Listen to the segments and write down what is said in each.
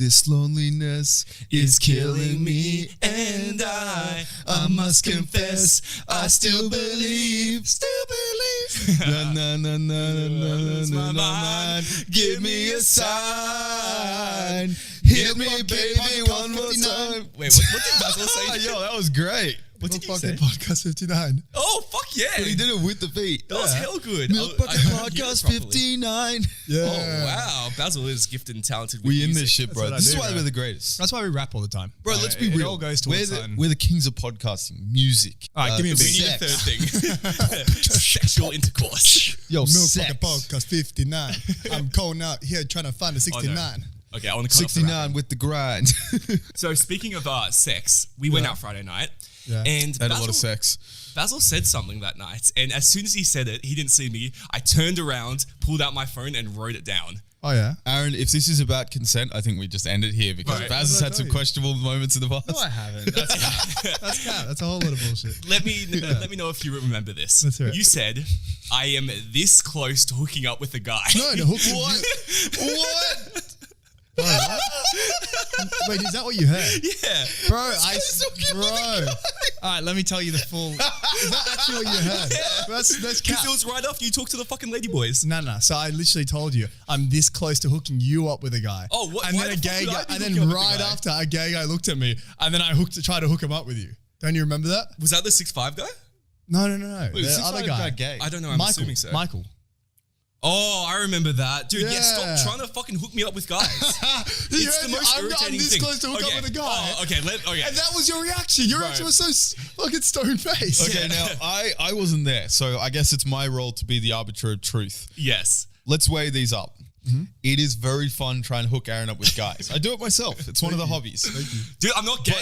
This loneliness is killing me, and I must confess, I still believe. Na na na na na na na. Give me a sign. Hit me, baby, one more time. Wait, what did Basil say? Yo, that was great. What did you say? Podcast 59. Oh, fuck yeah. But he did it with the beat. That was hell good. Milk Bucket Podcast 59. Yeah. Oh, wow. Basil is gifted and talented with We in music. this shit, bro. That's what I This is do, why bro. we're the greatest. That's why we rap all the time. Bro, let's be It real. all goes towards time. We're the kings of podcasting. Music. All right, give me a We beat. need a third thing. Sexual intercourse. Yo, Milk sex. Bucket Podcast 59. I'm calling out here trying to find a 69. Okay, I want to cut off the 69 rapping. with the grind. So speaking of sex, we went out Friday night. Yeah. And Had a lot of sex. Basil said something that night, and as soon as he said it, he didn't see me. I turned around, pulled out my phone, and wrote it down. Oh, yeah? Aaron, if this is about consent, I think we just end it here because Right. Baz has That's what I had some told you. questionable moments in the past. No, I haven't. That's cap. That's a whole lot of bullshit. Let me know if you remember this. Let's hear it. You said, I am this close to hooking up with a guy. No, the hook. What? Bro, what? Wait, is that what you heard? Yeah. Bro, All right, let me tell you the full. Is that actually what you heard? That's Because cap. it was right after you talked to the fucking lady boys. No. So I literally told you I'm this close to hooking you up with a guy. Oh, what? And Why then the fuck would I be and hooking then up with a right guy? after a gay guy looked at me, and then I tried to hook him up with you. Don't you remember that? Was that the 6'5" guy? No. Wait, The other guy. gay. I don't know. I'm Michael. assuming so. Michael. Oh, I remember that. Dude, yeah, Yeah. stop trying to fucking hook me up with guys. You It's heard the me? most I'm irritating this thing. close to hook up with a guy. Oh, okay. Okay. And that was your reaction. Your Right. reaction was so fucking stone faced. Okay, now I wasn't there, so I guess it's my role to be the arbiter of truth. Yes. Let's weigh these up. It is very fun trying to hook Aaron up with guys. I do it myself. It's one of the hobbies. Dude, I'm not gay.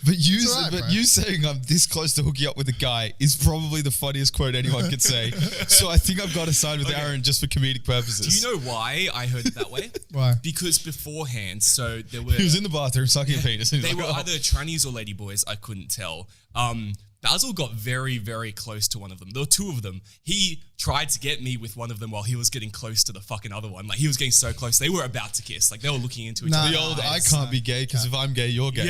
But It's all right, bro. you saying I'm this close to hooking up with a guy is probably the funniest quote anyone could say. So I think I've got to side with Okay. Aaron just for comedic purposes. Do you know why I heard it that way? Why? Because beforehand, so there were He was in the bathroom sucking a penis. And they he's were like, "Oh." either trannies or ladyboys. I couldn't tell. Basil got very, very close to one of them. There were two of them. He tried to get me with one of them while he was getting close to the fucking other one. Like, he was getting so close. They were about to kiss. Like, they were looking into each Nah, other. The old I Nice. can't be gay because if I'm gay, you're gay.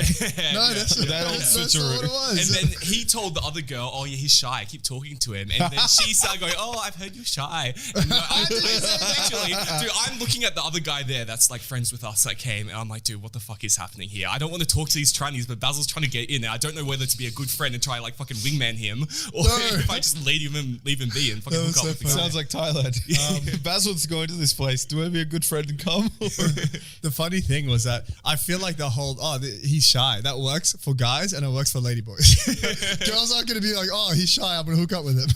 No, that's That old that's not switcheroo. what it was. And then he told the other girl, "Oh yeah, he's shy. I keep talking to him." And then she started going, "Oh, I've heard you're shy." And literally, dude, I'm looking at the other guy there that's like friends with us that came, and I'm like, "Dude, what the fuck is happening here? I don't want to talk to these trannies, but Basil's trying to get in, and I don't know whether to be a good friend and try like fucking wingman him, or if I just leave him be and fucking That hook was up so with the funny. guy." Sounds like Thailand. Basil's going to this place. Do I be a good friend and come? The funny thing was that I feel like the whole, he's shy. That works for guys and it works for ladyboys. Girls aren't going to be like, oh, he's shy. I'm going to hook up with him.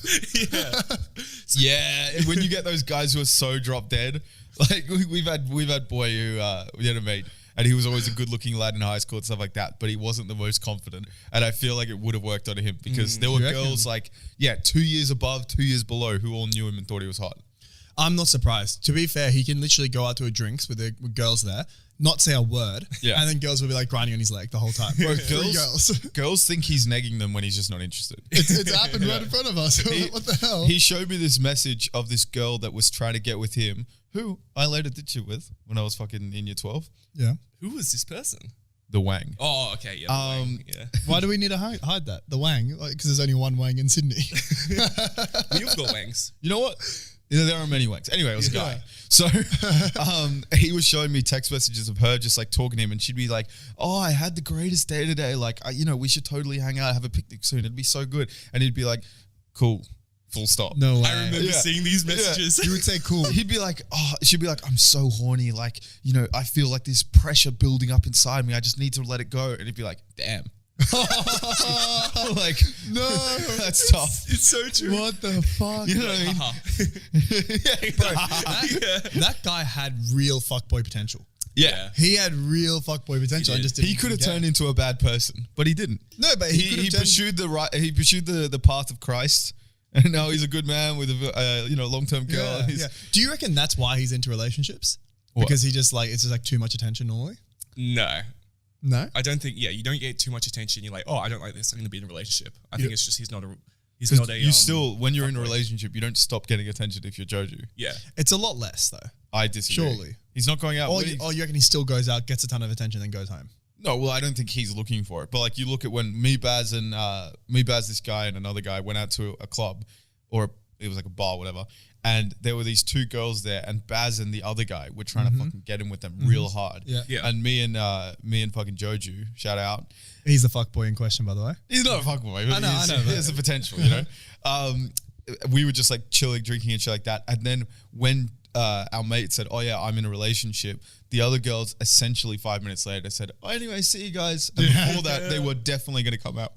Yeah, and when you get those guys who are so drop dead, like we've had boy who we had a mate, and he was always a good looking lad in high school and stuff like that, but he wasn't the most confident, and I feel like it would have worked on him because there were you reckon? girls like 2 years above, 2 years below who all knew him and thought he was hot. I'm not surprised. To be fair, he can literally go out to a drinks with girls there, not say a word, Yeah. and then girls will be like grinding on his leg the whole time. Bro, Three girls. girls think he's negging them when he's just not interested. It's happened right in front of us. What the hell? He showed me this message of this girl that was trying to get with him, who I later did shit with when I was fucking in year 12. Yeah. Who was this person? The Wang. Oh, okay, yeah. Yeah. Why do we need to hide that? The Wang? Because there's only one Wang in Sydney. You've got wangs. You know what? There are many wanks. Anyway, it was a guy. Yeah. So he was showing me text messages of her just like talking to him, and she'd be like, "Oh, I had the greatest day today. Like, we should totally hang out, have a picnic soon. It'd be so good." And he'd be like, "Cool, full stop." No way. I remember Yeah. seeing these messages. You would say cool. He'd be like, she'd be like, "I'm so horny. Like, I feel like this pressure building up inside me. I just need to let it go." And he'd be like, "Damn." Like, No. that's tough. It's so true. What the fuck? You know what I mean? That guy had real fuckboy potential. Yeah. He had real fuckboy potential. I did. just He could have turned into a bad person, but he didn't. No, but He pursued the path of Christ, and now he's a good man with a long term girl. Yeah, He's- yeah. Do you reckon that's why he's into relationships? What? Because he just it's just like too much attention normally. No. No. I don't think, you don't get too much attention. You're like, oh, I don't like this. I'm going to be in a relationship. I think it's just he's not a He's not a. You still, when you're in a relationship, you don't stop getting attention if you're Joju. Yeah. It's a lot less though. I disagree. Surely. He's not going out. Or you reckon he still goes out, gets a ton of attention, then goes home? No, well, I don't think he's looking for it. But like, you look at when Baz, this guy and another guy went out to a club, or it was like a bar, whatever. And there were these two girls there, and Baz and the other guy were trying to fucking get in with them real hard. Yeah. And me and fucking Joju, shout out. He's the fuckboy in question, by the way. He's not a fuckboy. I know. He has the potential, you know. We were just like chilling, drinking and shit like that. And then when our mate said, "Oh yeah, I'm in a relationship," the other girls essentially 5 minutes later said, "Oh, anyway, see you guys." And before that, they were definitely going to come out.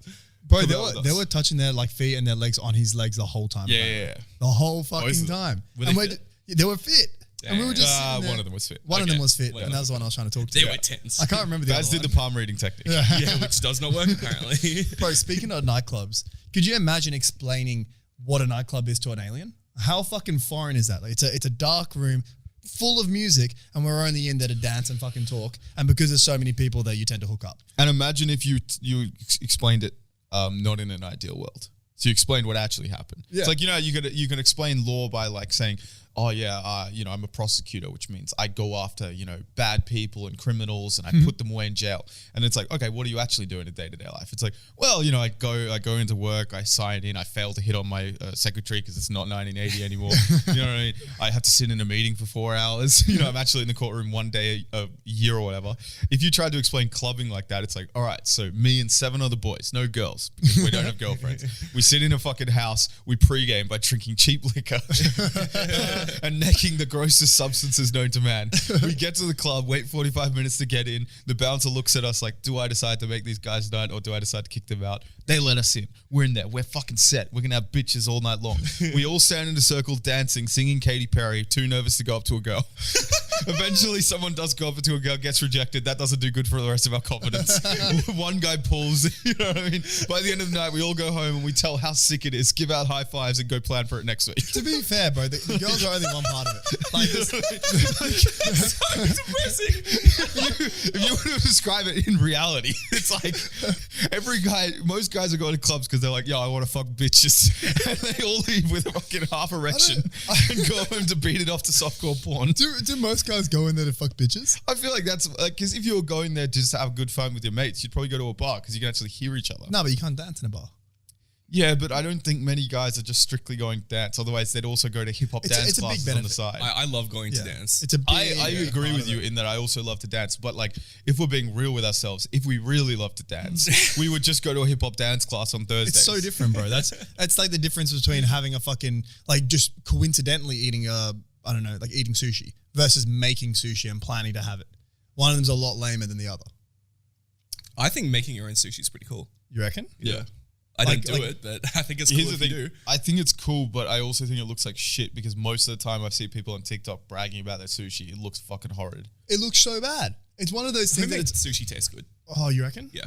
Bro, they were touching their like feet and their legs on his legs the whole time. Yeah. The whole fucking time. They were fit. And we were just sitting there. One of them was fit. One of them was fit, and that was the one I was trying to talk to. They were tense. I can't remember the Baz other did one. the palm reading technique. Yeah, which does not work apparently. Bro, speaking of nightclubs, could you imagine explaining what a nightclub is to an alien? How fucking foreign is that? Like, it's a dark room full of music, and we're only in there to dance and fucking talk. And because there's so many people there, you tend to hook up. And imagine if you explained it not in an ideal world. So you explained what actually happened. Yeah. It's like, you know, you can explain law by like saying, oh yeah, you know, I'm a prosecutor, which means I go after, you know, bad people and criminals and I put them away in jail. And it's like, okay, what are you actually doing in day-to-day life? It's like, well, you know, I go into work, I sign in, I fail to hit on my secretary because it's not 1980 anymore. You know what I mean? I have to sit in a meeting for 4 hours. You know, I'm actually in the courtroom one day a year or whatever. If you tried to explain clubbing like that, it's like, all right, so me and 7 other boys, no girls, because we don't have girlfriends. We sit in a fucking house, we pregame by drinking cheap liquor and necking the grossest substances known to man. We get to the club, wait 45 minutes to get in. The bouncer looks at us like, do I decide to make these guys night or do I decide to kick them out? They let us in. We're in there. We're fucking set. We're going to have bitches all night long. We all stand in a circle dancing, singing Katy Perry, too nervous to go up to a girl. Eventually, someone does go up to a girl, gets rejected. That doesn't do good for the rest of our confidence. One guy pulls, you know what I mean? By the end of the night, we all go home and we tell how sick it is, give out high fives and go plan for it next week. To be fair, bro, the girls are only one part of it. Like, So depressing. If you were to describe it in reality, it's like most guys are going to clubs because they're like, yo, I want to fuck bitches. And they all leave with a fucking half erection and go home to beat it off to softcore porn. do most guys go in there to fuck bitches? I feel like that's like, because if you were going there just to have good fun with your mates, you'd probably go to a bar because you can actually hear each other. No, but you can't dance in a bar. Yeah, but I don't think many guys are just strictly going to dance. Otherwise, they'd also go to hip-hop dance a big classes on the benefit. side. I love going to Yeah. dance. It's a big I agree part with of you it. in that I also love to dance. But like, if we're being real with ourselves, if we really love to dance, we would just go to a hip-hop dance class on Thursdays. It's so different, bro. That's like the difference between having a fucking, like, just coincidentally eating eating sushi versus making sushi and planning to have it. One of them's a lot lamer than the other. I think making your own sushi is pretty cool. You reckon? Yeah. I Like- don't do like- it, but I think it's cool Here's if the you thing. do. I think it's cool, but I also think it looks like shit because most of the time I see people on TikTok bragging about their sushi. It looks fucking horrid. It looks so bad. It's one of those things that Homemade it's, sushi tastes good. oh, you reckon? Yeah.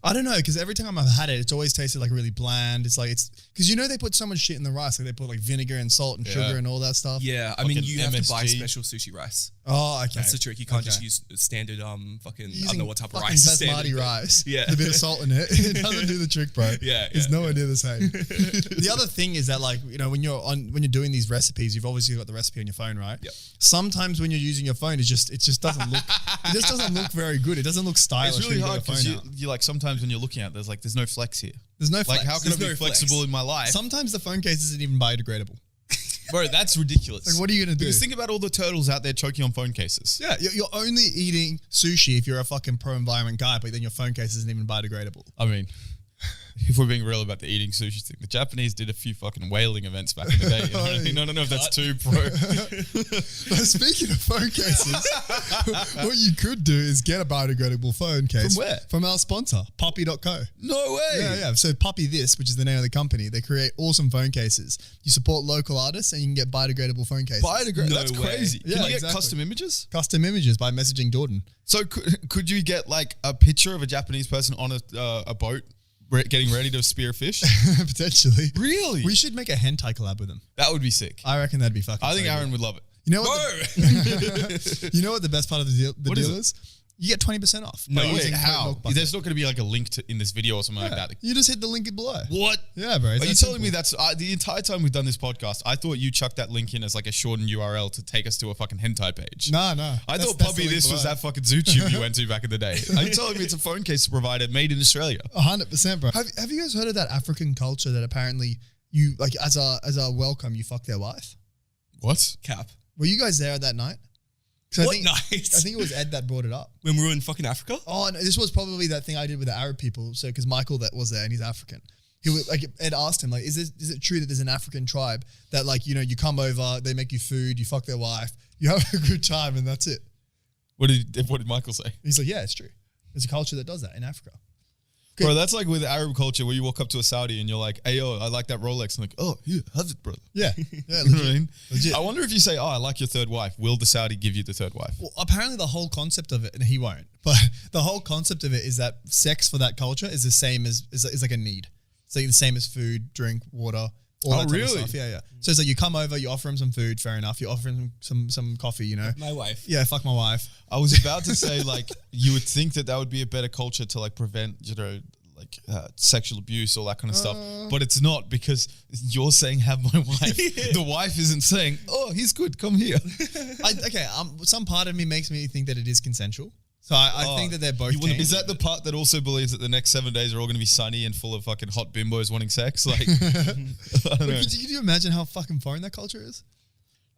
I don't know, because every time I've had it, it's always tasted like really bland. It's like, because you know they put so much shit in the rice. Like they put like vinegar and salt and sugar and all that stuff. Yeah, I mean, Fucking you have to buy MSG. special sushi rice. Oh, okay. That's the trick. You can't just Okay. use standard fucking, I Using don't know what type of fucking rice. is basmati standard. rice. Yeah. With a bit of salt in it. It doesn't do the trick, bro. Yeah, It's yeah, nowhere near the same. The other thing is that, like, you know, when you're doing these recipes, you've obviously got the recipe on your phone, right? Yep. Sometimes when you're using your phone, it just doesn't look it just doesn't look very good. It doesn't look stylish. It's really when hard you get your because phone out. you like sometimes when you're looking at it, there's no flex here. There's no Like flex. how can I There's be no flex. flexible in my life? Sometimes the phone case isn't even biodegradable. Bro, that's ridiculous. Like, what are you gonna do? Because think about all the turtles out there choking on phone cases. Yeah, you're only eating sushi if you're a fucking pro-environment guy, but then your phone case isn't even biodegradable. I mean, if we're being real about the eating sushi thing, the Japanese did a few fucking whaling events back in the day. You know what I mean? I don't know if that's too pro. But speaking of phone cases, what you could do is get a biodegradable phone case. From where? From our sponsor, puppy.co. No way. Yeah. So Puppy This, which is the name of the company, they create awesome phone cases. You support local artists and you can get biodegradable phone cases. Biodegradable. No That's way. crazy. Can Yeah, you get exactly. custom images? Custom images by messaging Jordan. So could you get like a picture of a Japanese person on a boat getting ready to spear fish? Potentially. Really? We should make a hentai collab with them. That would be sick. I reckon that'd be fucking I think so Aaron good. would love it. You know what? You know what the best part of the deal What is is? it? You get 20% off. No, by wait, using code How? Milk Bucket. There's not going to be like a link in this video or something like that. You just hit the link below. What? Yeah, bro. Are you telling me that's the entire time we've done this podcast? I thought you chucked that link in as like a shortened URL to take us to a fucking hentai page. No. I thought That's Puppy the link This was below. that fucking ZooTube you went to back in the day. Are you telling me it's a phone case provider made in Australia? 100%, bro. Have you guys heard of that African culture that apparently you like as a welcome you fuck their wife? What? Cap. Were you guys there that night? 'Cause What I night? think it was Ed that brought it up. When we were in fucking Africa? Oh, no, this was probably that thing I did with the Arab people. So, because Michael that was there and he's African, he was like Ed asked him like, is it true that there's an African tribe that like you come over, they make you food, you fuck their wife, you have a good time, and that's it. What did Michael say? He's like, yeah, it's true. There's a culture that does that in Africa. Bro, that's like with Arab culture where you walk up to a Saudi and you're like, hey, yo, I like that Rolex. And like, oh, here, have it, brother. Yeah, You know legit. what I mean? Legit. I wonder if you say, oh, I like your third wife. Will the Saudi give you the third wife? Well, apparently the whole concept of it, and he won't, but the whole concept of it is that sex for that culture is the same as is like a need. It's like the same as food, drink, water, all that type really? of stuff. Yeah. So it's like you come over, you offer him some food, fair enough. You offer him some coffee, you know. My wife. Yeah, fuck my wife. I was about to say, like, you would think that would be a better culture to like prevent, like sexual abuse, all that kind of stuff. But it's not, because you're saying have my wife. The wife isn't saying, oh, he's good, come here. Some part of me makes me think that it is consensual. So I think that they're both. Is that the part that also believes that the next 7 days are all going to be sunny and full of fucking hot bimbos wanting sex? Like, I don't know. Could you imagine how fucking foreign that culture is?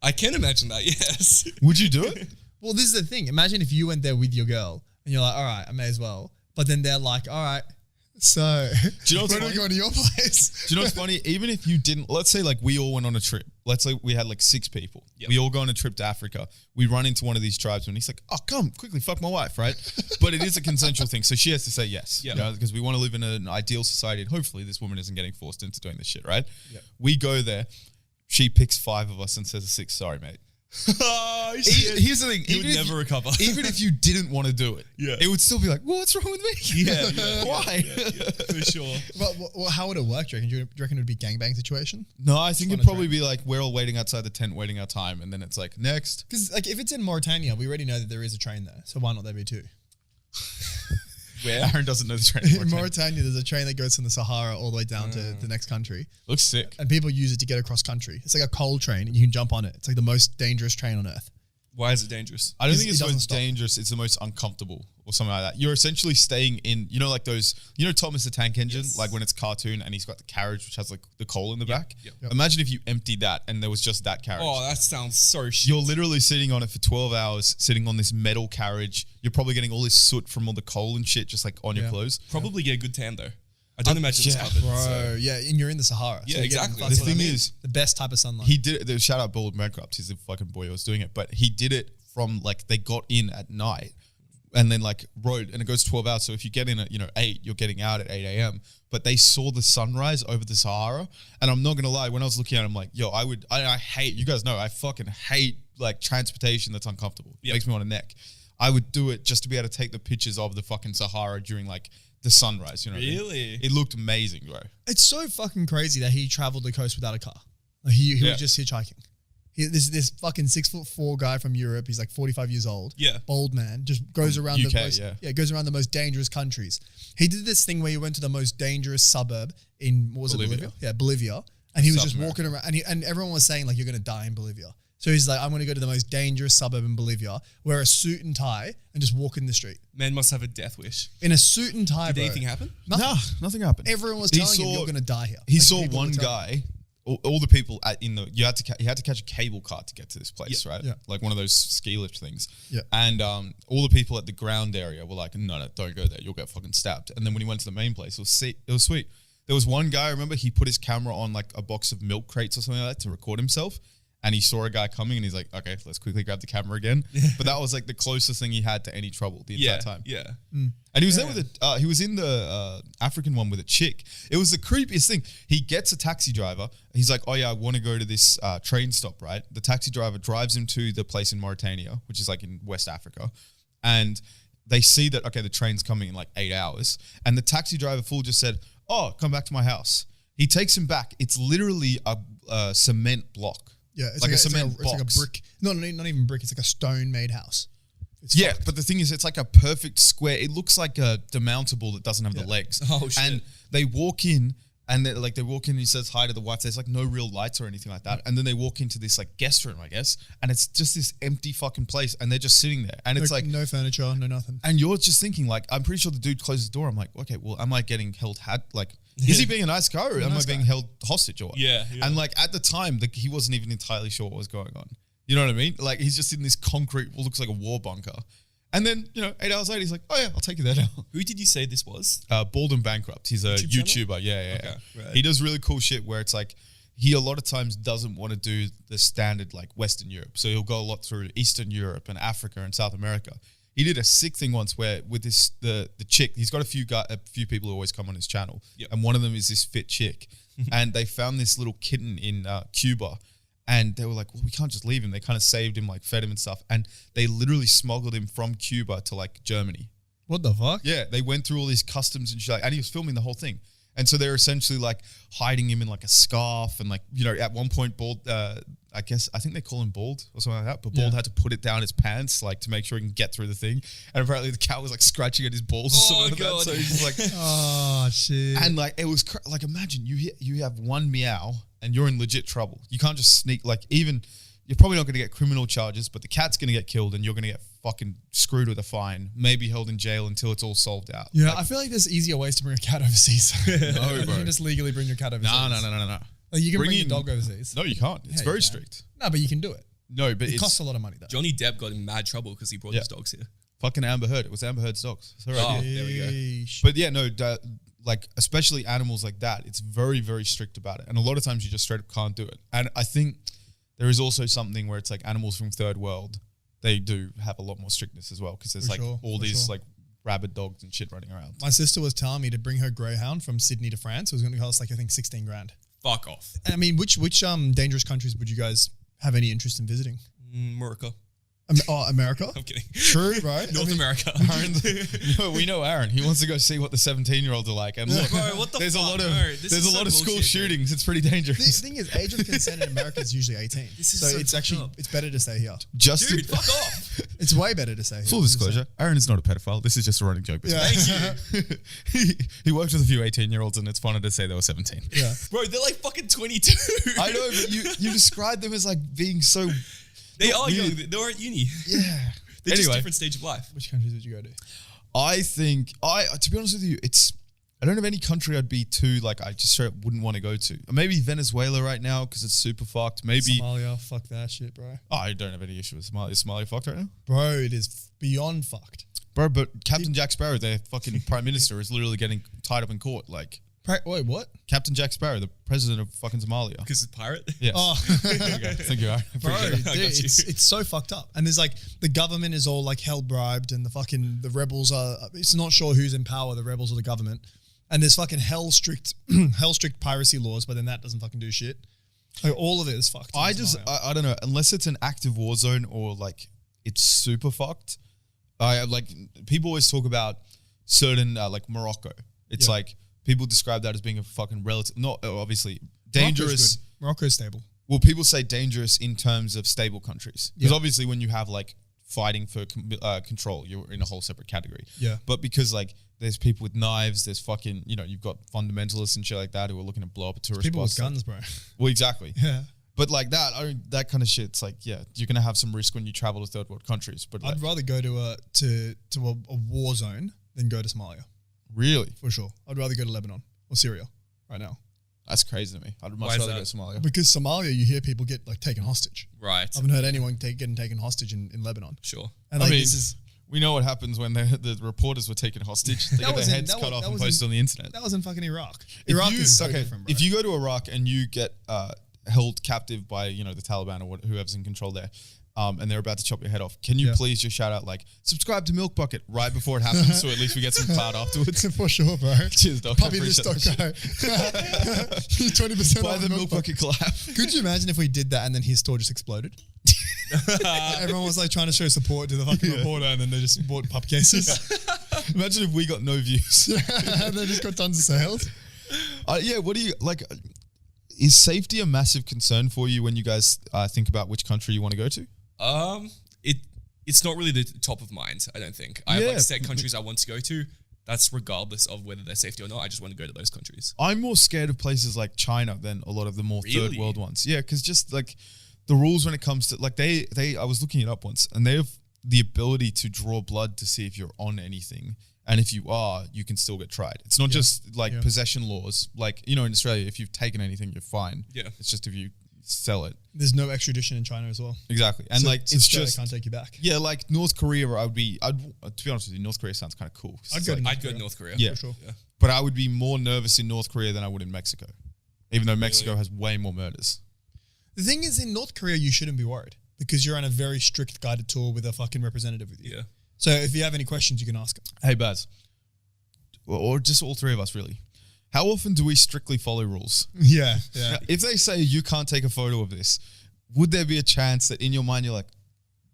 I can imagine that, yes. Would you do it? Well, this is the thing. Imagine if you went there with your girl and you're like, all right, I may as well. But then they're like, all right, so Do you know what's when are we funny? going to your place? Do you know what's funny? Even if you didn't, let's say like we all went on a trip. Let's say we had like 6 people. Yep. We all go on a trip to Africa. We run into one of these tribes and he's like, oh, come quickly, fuck my wife, right? But it is a consensual thing. So she has to say yes, Yep. because we want to live in an ideal society. And hopefully this woman isn't getting forced into doing this shit, right? Yep. We go there. She picks 5 of us and says a 6th, sorry, mate. Oh, Here's the thing. He would never recover. Even if you didn't want to do it, Yeah. it would still be like, well, what's wrong with me? Why? For sure. Well, how would it work, do you reckon? Do you reckon it would be gangbang situation? No, I think on it'd a probably be like, we're all waiting outside the tent, waiting our time. And then it's like, next. Because like if it's in Mauritania, we already know that there is a train there. So why not there be 2? Where? Aaron doesn't know the train. In Mauritania, there's a train that goes from the Sahara all the way down to the next country. Looks sick. And people use it to get across country. It's like a coal train and you can jump on it. It's like the most dangerous train on earth. Why is it dangerous? I don't It think it's the doesn't most stop. dangerous. It's the most uncomfortable or something like that. You're essentially staying in, like those, Thomas the Tank Engine, Yes. like when it's cartoon and he's got the carriage which has like the coal in the back. Yep. Imagine if you emptied that and there was just that carriage. Oh, that sounds so shit. You're literally sitting on it for 12 hours, sitting on this metal carriage. You're probably getting all this soot from all the coal and shit just like on your Yeah. clothes. Probably get a good tan though. I don't imagine it's yeah, covered. Bro, so- yeah, and you're in the Sahara. Yeah, you're getting exactly. fucking- That's The what I thing mean. is, the best type of sunlight. he did it. Shout out Bald Bankrupt. He's the fucking boy who was doing it. But he did it from like they got in at night and then like rode, and it goes 12 hours. So if you get in at 8, you're getting out at 8 a.m. But they saw the sunrise over the Sahara, and I'm not gonna lie, when I was looking at it, I'm like, yo, I hate. You guys know I fucking hate like transportation that's uncomfortable. It Yep. makes me want to neck. I would do it just to be able to take the pictures of the fucking Sahara during like the sunrise. You know, what I mean? Really? It looked amazing, bro. It's so fucking crazy that he traveled the coast without a car. Like he Yeah. was just hitchhiking. This fucking 6'4" guy from Europe. He's like 45 years old. Yeah. Bald man. Just goes around UK, the most, yeah. goes around the most dangerous countries. He did this thing where he went to the most dangerous suburb in what was it, Bolivia. Bolivia? Yeah, Bolivia. And he was South just America. walking around, and everyone was saying like, you're gonna die in Bolivia. So he's like, I'm gonna go to the most dangerous suburb in Bolivia, wear a suit and tie, and just walk in the street Man must have a death wish. in a suit and tie. Did bro. anything happen? Nothing. Nah, nothing happened. Everyone was He telling him saw- you're gonna die here. He Like, saw people one were telling him. guy. All the people he had to catch a cable car to get to this place, right? Yeah. Like one of those ski lift things. Yeah. And all the people at the ground area were like, no, don't go there. You'll get fucking stabbed. And then when he went to the main place, it was sweet. There was one guy, I remember, he put his camera on like a box of milk crates or something like that to record himself. And he saw a guy coming and he's like, okay, let's quickly grab the camera again. But that was like the closest thing he had to any trouble the entire time. Yeah. And he was there with he was in the African one with a chick. It was the creepiest thing. He gets a taxi driver. He's like, oh yeah, I want to go to this train stop, right? The taxi driver drives him to the place in Mauritania, which is like in West Africa. And they see that, okay, the train's coming in like 8 hours. And the taxi driver full just said, oh, come back to my house. He takes him back. It's literally a cement block. Yeah, it's like a cement it's like a box. brick. No, not even brick. It's like a stone-made house. It's Yeah, fucked. but the thing is, it's like a perfect square. It looks like a demountable that doesn't have the legs. Oh, shit. And they walk in, and they walk in and he says hi to the wife. There's like no real lights or anything like that. And then they walk into this like guest room, I guess, and it's just this empty fucking place, and they're just sitting there. And it's like, no furniture, no nothing. and you're just thinking like, I'm pretty sure the dude closed the door. I'm like, okay, well, am I getting held is he being a nice guy or am I being held hostage or what? Yeah. And like at the time, he wasn't even entirely sure what was going on. You know what I mean? Like he's just in this concrete, what looks like a war bunker. And then, 8 hours later, he's like, oh yeah, I'll take you there now. Who did you say this was? Bald and Bankrupt. He's a YouTube YouTuber. Yeah. Okay, right. He does really cool shit where it's like, he a lot of times doesn't want to do the standard like Western Europe. So he'll go a lot through Eastern Europe and Africa and South America. He did a sick thing once where with this the chick, he's got a few people who always come on his channel. Yep. And one of them is this fit chick. And they found this little kitten in Cuba. And they were like, well, we can't just leave him. They kind of saved him, like fed him and stuff. And they literally smuggled him from Cuba to like Germany. What the fuck? Yeah, they went through all these customs and shit. And he was filming the whole thing. And so they're essentially like hiding him in like a scarf. And like, at one point, Bald, I think they call him Bald or something like that. But Bald had to put it down his pants like to make sure he can get through the thing. And apparently the cat was like scratching at his balls or something like that. So he's just like, Oh shit. and like it was like imagine you have one meow and you're in legit trouble. You can't just sneak you're probably not going to get criminal charges, but the cat's going to get killed and you're going to get fucking screwed with a fine, maybe held in jail until it's all solved out. Yeah, I feel like there's easier ways to bring a cat overseas. No, You bro. can just legally bring your cat overseas. No. Like you can bring your in- dog overseas. No, you can't. It's Yeah, very you can. strict. No, but you can do it. No, but It it's costs a lot of money though. Johnny Depp got in mad trouble because he brought his dogs here. fucking Amber Heard. It was Amber Heard's dogs. It's her Oh, idea. there we go. Yeesh. But yeah, no, like especially animals like that, it's very, very strict about it. And a lot of times you just straight up can't do it. And I think there is also something where it's like animals from third world, they do have a lot more strictness as well because there's For like sure, all for these sure. like rabid dogs and shit running around. My sister was telling me to bring her greyhound from Sydney to France. It was going to cost like I think 16 grand. Fuck off. I mean, which dangerous countries would you guys have any interest in visiting? Morocco. America. I'm kidding. True, right? North America. No, we know Aaron. He wants to go see what the 17-year-olds are like. And look, Bro, what the there's fuck? a lot of No, this there's is a lot so of school bullshit, shootings. It's pretty The dangerous. thing is, age of consent in America is usually 18. This is so so it's fucked actually up. it's better to stay here. Just Dude, to, fuck off. It's way better to stay here. full disclosure, Aaron is not a pedophile. This is just a running joke. Yeah. Thank you. he worked with a few 18-year-olds and it's funny to say they were 17. Yeah. Bro, they're like fucking 22. I know, but you described them as like being so They are weird. young. They're at uni. yeah. They're just Anyway. different stage of life. Which countries would you go to? I think to be honest with you, I don't have any country I'd be too like I just straight up wouldn't want to go to. Maybe Venezuela right now because it's super fucked. Maybe Somalia. Fuck that shit, bro. I don't have any issue with Somalia. Is Somalia fucked right now? Bro, it is beyond fucked. Bro, but Captain Jack Sparrow, their fucking prime minister, is literally getting tied up in court. Like Wait, what? Captain Jack Sparrow, the president of fucking Somalia. Because it's pirate. Yes. Oh, Thank you, Aaron. bro, Appreciate it. I dude, got you. it's so fucked up. And there's like the government is all like hell bribed, and the rebels are. It's not sure who's in power, the rebels or the government. And there's fucking hell strict piracy laws, but then that doesn't fucking do shit. Like all of it is fucked. in I Somalia. don't know, unless it's an active war zone or like it's super fucked. I like people always talk about certain like Morocco. It's Yeah. like people describe that as being a fucking relative, not obviously dangerous. Morocco's stable. Well, people say dangerous in terms of stable countries because Yeah. obviously when you have like fighting for control, you're in a whole separate category. Yeah. But because like there's people with knives, there's fucking you've got fundamentalists and shit like that who are looking to blow up a tourist People with bus. guns, bro. Well, exactly. Yeah. But like that, that kind of shit. It's like, yeah, you're gonna have some risk when you travel to third world countries. But like, I'd rather go to a war zone than go to Somalia really, for sure. I'd rather go to Lebanon or Syria right now that's crazy to me. I'd Why much is rather go that? to Somalia. because Somalia, you hear people get like taken hostage. Right. I haven't heard anyone getting taken hostage in Lebanon. Sure. And I like mean, this is we know what happens when the reporters were taken hostage. They That get was their in- heads that cut was- off that and was in- posted on the internet. that was in fucking Iraq. If Iraq you- is so okay, different, bro. if you go to Iraq and you get held captive by the Taliban or whoever's in control there, and they're about to chop your head off, can you Yeah. please just shout out like subscribe to Milk Bucket right before it happens, so at least we get some clout afterwards. for sure, bro. Cheers, dog. I Puppy the appreciate stock that guy. shit. 20% Buy off the Milk Bucket collab. Could you imagine if we did that and then his store just exploded? Like, everyone was like trying to show support to the fucking reporter, and then they just bought pup cases. Imagine if we got no views. And they just got tons of sales. Yeah, what do you like? Is safety a massive concern for you when you guys think about which country you want to go to? It it's not really the top of mind, I don't think. I have Yeah. like set countries I want to go to. That's regardless of whether they're safety or not. I just want to go to those countries. I'm more scared of places like China than a lot of the more Really? third world ones. Yeah, because just like the rules when it comes to like they I was looking it up once, and they have the ability to draw blood to see if you're on anything. And if you are, you can still get tried. It's not just like possession laws. Like, you know, in Australia, if you've taken anything, you're fine. Yeah. It's just if you sell it. There's no extradition in China as well. Exactly. And So- like, so it's Australia just, can't take you back. yeah, like North Korea, to be honest with you, North Korea sounds kind of cool. I'd It's go like- to I'd go to North Korea. Yeah. For sure. But I would be more nervous in North Korea than I would in Mexico. Even though Mexico has way more murders. The thing is, in North Korea, you shouldn't be worried because you're on a very strict guided tour with a fucking representative with you. Yeah. So if you have any questions, you can ask him. Hey, Baz. Or just all three of us, really. How often do we strictly follow rules? Yeah, yeah. If they say you can't take a photo of this, would there be a chance that in your mind you're like,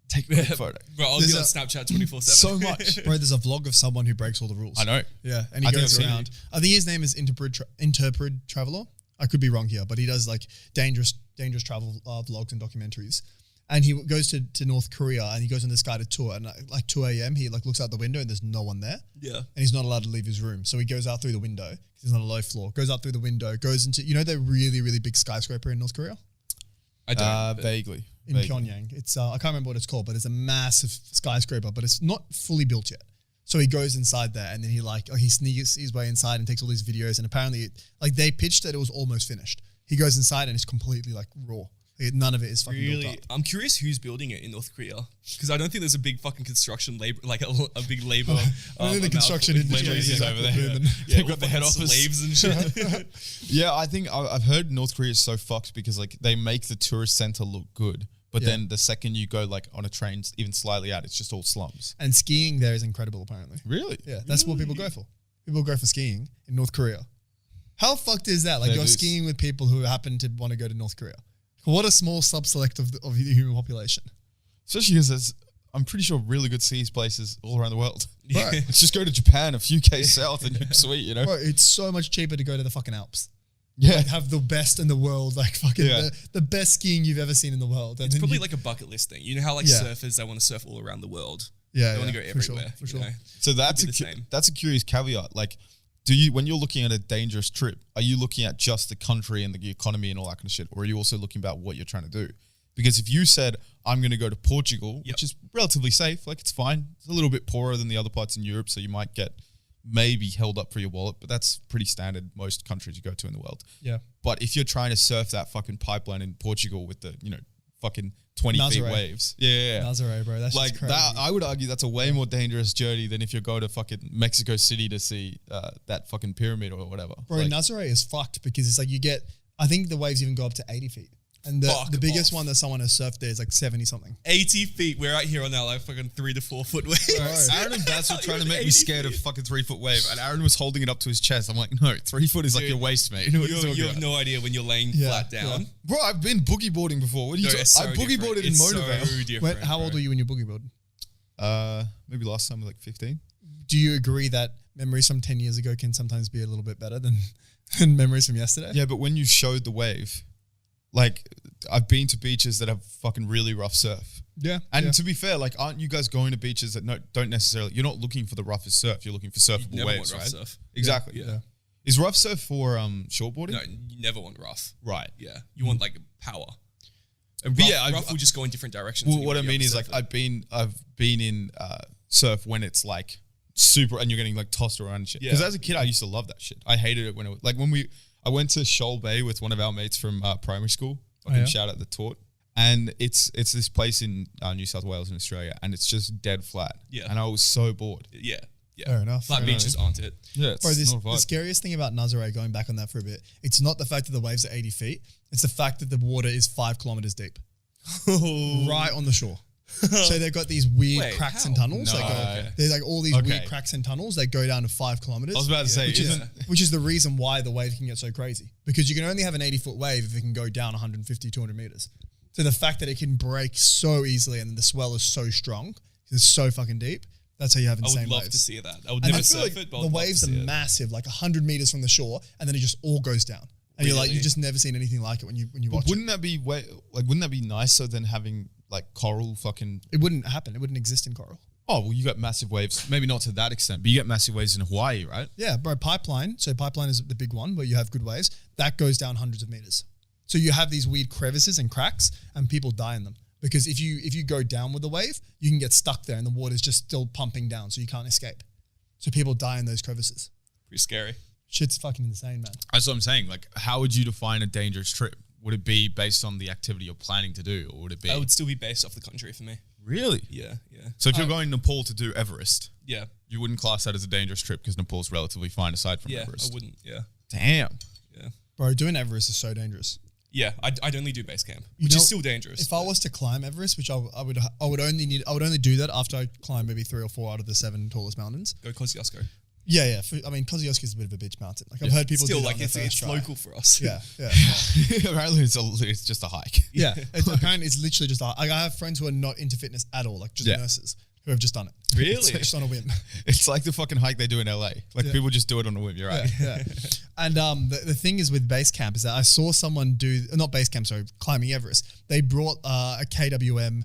take a quick photo? Bro, I'll There's be on a- Snapchat 24/7. So much. Bro, there's a vlog of someone who breaks all the rules. I know. Yeah, and he I think goes I've seen around. I think his name is Interpret Traveler. I could be wrong here, but he does like dangerous travel vlogs and documentaries. And he goes to North Korea and he goes on this guided tour. And like 2 a.m. he like looks out the window and there's no one there. Yeah. And he's not allowed to leave his room. So he goes out through the window. He's on a low floor. Goes out through the window. Goes into the really really big skyscraper in North Korea. I don't. but- Vaguely. In Pyongyang. It's I can't remember what it's called, but it's a massive skyscraper, but it's not fully built yet. So he goes inside there and then he sneaks his way inside and takes all these videos, and apparently like they pitched that it was almost finished. He goes inside and it's completely like raw. None of it is fucking built Really, up. I'm curious who's building it in North Korea, because I don't think there's a big fucking construction labor, like a big labor. I think the construction industry is over there. booming. Yeah, They've got the head office. slaves and shit. Yeah, I think I've heard North Korea is so fucked because like they make the tourist center look good. But then the second you go like on a train, even slightly out, it's just all slums. And skiing there is incredible, apparently. Really? Yeah, that's what people go for. People go for skiing in North Korea. How fucked is that? Like They're you're loose. skiing with people who happen to want to go to North Korea. What a small subselect of the human population. Especially because there's, I'm pretty sure, really good skis places all around the world. Bro, Let's just go to Japan, a few Ks south, and you're sweet, you know? bro, it's so much cheaper to go to the fucking Alps. Yeah. Like have the best in the world, like fucking Yeah. the best skiing you've ever seen in the world. And It's then probably you- like a bucket list thing. You know how like Yeah. surfers, they want to surf all around the world. yeah, They want to go for everywhere. Sure, for you sure. know? So that's Could be the same. that's a curious caveat. Like, do you, when you're looking at a dangerous trip, are you looking at just the country and the economy and all that kind of shit, or are you also looking about what you're trying to do? Because if you said I'm going to go to Portugal, which is relatively safe, like it's fine, it's a little bit poorer than the other parts in Europe, so you might get maybe held up for your wallet, but that's pretty standard most countries you go to in the world. Yeah. But if you're trying to surf that fucking pipeline in Portugal with the fucking 20 feet Nazare. waves, yeah. Nazare, bro, that's Like just crazy. that, I would argue that's a way more dangerous journey than if you go to fucking Mexico City to see that fucking pyramid or whatever. Bro, Like, Nazare is fucked because it's like I think the waves even go up to 80 feet. And the biggest off. one that someone has surfed there is like 70 something. 80 feet. We're out here on our like fucking 3 to 4 foot waves. Aaron and Basil were trying to make me 80 scared of feet. fucking 3 foot wave, and Aaron was holding it up to his chest. I'm like, no, 3 foot is like Dude, your waist, mate. You have no idea when you're laying flat down. Bro, I've been boogie boarding before. What are you No, talking? it's so I boogie boarded in different. Motorvale. It's so different, How old bro. were you when you boogie boarded? Maybe last time I was like 15. Do you agree that memories from 10 years ago can sometimes be a little bit better than memories from yesterday? Yeah, but when you showed the wave, like I've been to beaches that have fucking really rough surf. Yeah. And yeah. to be fair, like, aren't you guys going to beaches that don't necessarily? You're not looking for the roughest surf. You're looking for surfable never waves, want right? rough surf. Exactly. Yeah. Is rough surf for shortboarding? No, you never want rough. Right. Yeah. You want like power. And But rough, yeah, rough will just go in different directions. Well, and you what I won't be mean able is to like surf it. I've been in surf when it's like super and you're getting like tossed around and shit. Because Yeah. as a kid, I used to love that shit. I hated it when it was like I went to Shoal Bay with one of our mates from primary school. Fucking yeah? shout out the Tort. And it's this place in New South Wales in Australia, and it's just dead flat. Yeah. And I was so bored. Yeah. Yeah. Fair enough. Flat fair beaches aren't it. Yeah, it's Bro, not a the vibe. scariest thing about Nazare, going back on that for a bit, it's not the fact that the waves are 80 feet. It's the fact that the water is 5 kilometers deep. Right on the shore. So they've got these weird Wait, cracks how? and tunnels. No. That go, Okay. There's like all these Okay. weird cracks and tunnels that go down to 5 kilometers. I was about to say, which is the reason why the wave can get so crazy. Because you can only have an 80-foot wave if it can go down 150, 200 meters. So the fact that it can break so easily and the swell is so strong, it's so fucking deep, that's how you have I insane would love waves. to see that. I would And never I feel surf like it, but the I'd love waves to are see it. massive, like 100 meters from the shore, and then it just all goes down. And you're like, Really? you've just never seen anything like it when you watch it. Wouldn't that be nicer than having like coral fucking. It wouldn't happen. It wouldn't exist in coral. Oh, well, you got massive waves. Maybe not to that extent, but you get massive waves in Hawaii, right? Yeah, bro. Pipeline. So pipeline is the big one where you have good waves. That goes down hundreds of meters. So you have these weird crevices and cracks, and people die in them because if you go down with the wave, you can get stuck there, and the water's just still pumping down, so you can't escape. So people die in those crevices. Pretty scary. Shit's fucking insane, man. That's what I'm saying. Like, how would you define a dangerous trip? Would it be based on the activity you're planning to do, or would it be? It would still be based off the country for me. Really? Yeah. So if you're going to Nepal to do Everest, Yeah. you wouldn't class that as a dangerous trip because Nepal's relatively fine aside from Yeah, Everest. I wouldn't. Yeah. Damn. Yeah. Bro, doing Everest is so dangerous. Yeah, I'd only do base camp, You which know, is still dangerous. If I was to climb Everest, which I would only do that after I climb maybe 3 or 4 out of the 7 tallest mountains. Go Kosciuszko. Yeah. Kosciuszko is a bit of a bitch mountain. Like I've heard people Still, do that like on their it's first try. local for us. Yeah. Apparently, it's just a hike. Yeah, apparently it's literally just. I have friends who are not into fitness at all, like just nurses who have just done it. Really? Just on a whim. It's like the fucking hike they do in LA. Like people just do it on a whim. You're right. Yeah. And the thing is with base camp is that I saw someone do not base camp, sorry, climbing Everest. They brought a KWM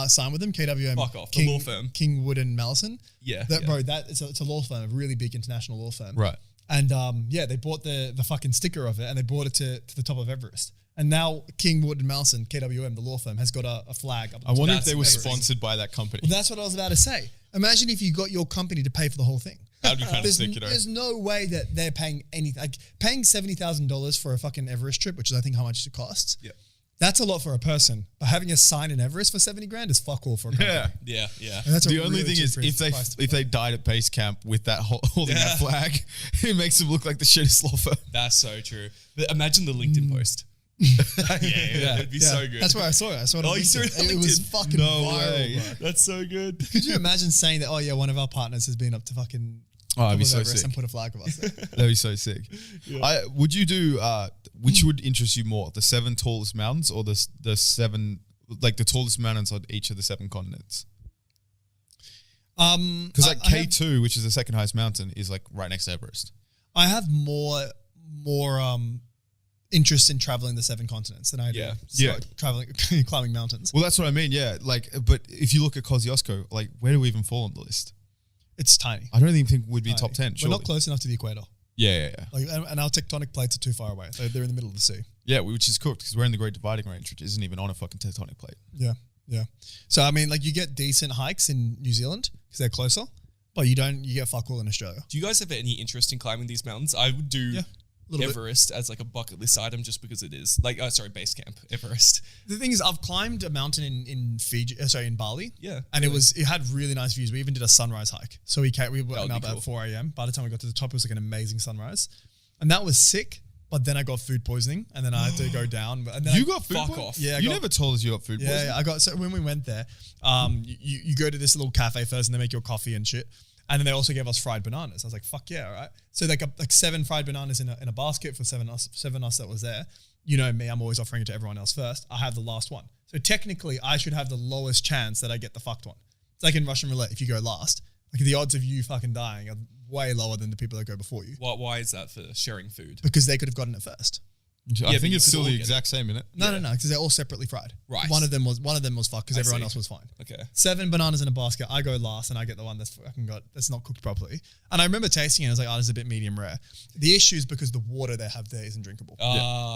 sign with them. KWM. Fuck off. The law firm. King Wood and Mallison. Yeah. Bro, it's a law firm, a really big international law firm. Right. And they bought the fucking sticker of it and they brought it to the top of Everest. And now King Wood and Mallison, KWM, the law firm, has got a flag up. I wonder if That's they were amazing. sponsored by that company. Well, that's what I was about to say. Imagine if you got your company to pay for the whole thing. That'd be kind of sick, There's no way that they're paying anything. Like paying $70,000 for a fucking Everest trip, which is I think how much it costs. Yeah. That's a lot for a person. But having a sign in Everest for 70 grand is fuck all for a company. Yeah. Yeah. And that's The a only really thing is, cheap if price to they died at base camp with that holding that flag, it makes them look like the shittest law firm. That's so true. But imagine the LinkedIn post. yeah, it'd be so good. That's where I saw it. I saw it. On you saw it on LinkedIn. It was LinkedIn? fucking viral, bro. That's so good. Could you imagine saying that? Oh yeah, one of our partners has been up to fucking. Oh, that'd be top of so Everest sick. and put a flag of us there. That'd be so sick. Would you do which would interest you more, the 7 tallest mountains or the 7 like the tallest mountains on each of the 7 continents? Because like K2, which is the second highest mountain, is like right next to Everest. I have more interest in traveling the 7 continents than I do. Yeah. Traveling, climbing mountains. Well, that's what I mean. Yeah, like, but if you look at Kosciuszko, like, where do we even fall on the list? It's tiny. I don't even think we'd be Tiny. top 10. We're Surely. not close enough to the equator. Yeah. Like, and our tectonic plates are too far away. They're in the middle of the sea. Yeah, which is cooked because we're in the Great Dividing Range, which isn't even on a fucking tectonic plate. Yeah. So I mean, like, you get decent hikes in New Zealand because they're closer, but you get fuck all in Australia. Do you guys have any interest in climbing these mountains? I would do little bit. Everest as like a bucket list item just because it is. Like, base camp, Everest. The thing is, I've climbed a mountain in Fiji, in Bali. Yeah. And it had really nice views. We even did a sunrise hike. So we went would up be at cool. 4 a.m. By the time we got to the top, it was like an amazing sunrise. And that was sick. But then I got food poisoning and then I had to go down. And then You got food Fuck poisoning? off. Yeah, I You got- never told us you got food poisoning. Yeah, I got, so when we went there, you go to this little cafe first and they make your coffee and shit. And then they also gave us fried bananas. I was like, fuck yeah, all right. So like 7 fried bananas in a basket for seven us that was there. You know me, I'm always offering it to everyone else first. I have the last one. So technically I should have the lowest chance that I get the fucked one. It's like in Russian roulette, if you go last, like the odds of you fucking dying are way lower than the people that go before you. Why is that for sharing food? Because they could have gotten it first. I but think you it's could still all the get exact same, innit? No, because they're all separately fried. Right. One of them was fucked because I everyone see. else was fine. Okay. 7 bananas in a basket. I go last and I get the one that's not cooked properly. And I remember tasting it. I was like, oh, this is a bit medium rare. The issue is because the water they have there isn't drinkable.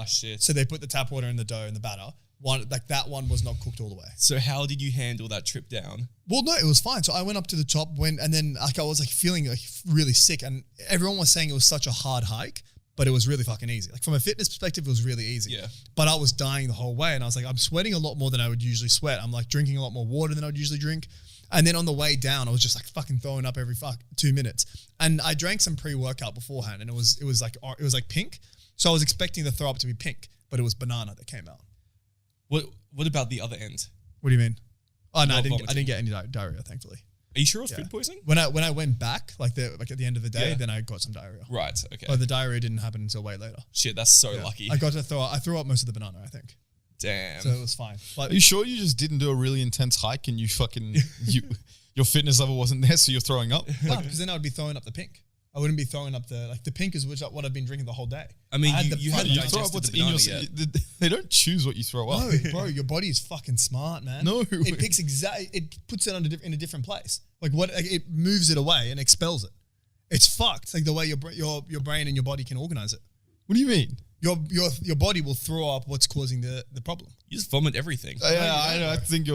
Shit. So they put the tap water in the dough and the batter. That one was not cooked all the way. So how did you handle that trip down? Well, no, it was fine. So I went up to the top, and then like I was like feeling like really sick, and everyone was saying it was such a hard hike, but it was really fucking easy. Like from a fitness perspective, it was really easy. Yeah. But I was dying the whole way, and I was like, I'm sweating a lot more than I would usually sweat. I'm like drinking a lot more water than I would usually drink. And then on the way down, I was just like fucking throwing up every 2 minutes. And I drank some pre-workout beforehand, and it was like pink. So I was expecting the throw up to be pink, but it was banana that came out. What about the other end? What do you mean? Oh no, Not I didn't vomiting. get any diarrhea, thankfully. Are you sure it was Yeah. food poisoning? When I went back, like at the end of the day, Yeah. then I got some diarrhea. Right. Okay. But the diarrhea didn't happen until way later. Shit, that's so lucky. I threw up most of the banana, I think. Damn. So it was fine. But Are you sure you just didn't do a really intense hike and you fucking your fitness level wasn't there, so you're throwing up? no, because then I would be throwing up the pink. I wouldn't be throwing up the pink is what I've been drinking the whole day. I mean, had you hadn't You throw up digested what's the in your. banana yet. They don't choose what you throw up. No, bro, your body is fucking smart, man. No. It picks it puts it in a different place. Like it moves it away and expels it. It's fucked. Like the way your brain and your body can organize it. What do you mean? Your body will throw up what's causing the problem. You just vomit everything. Yeah, I know. I think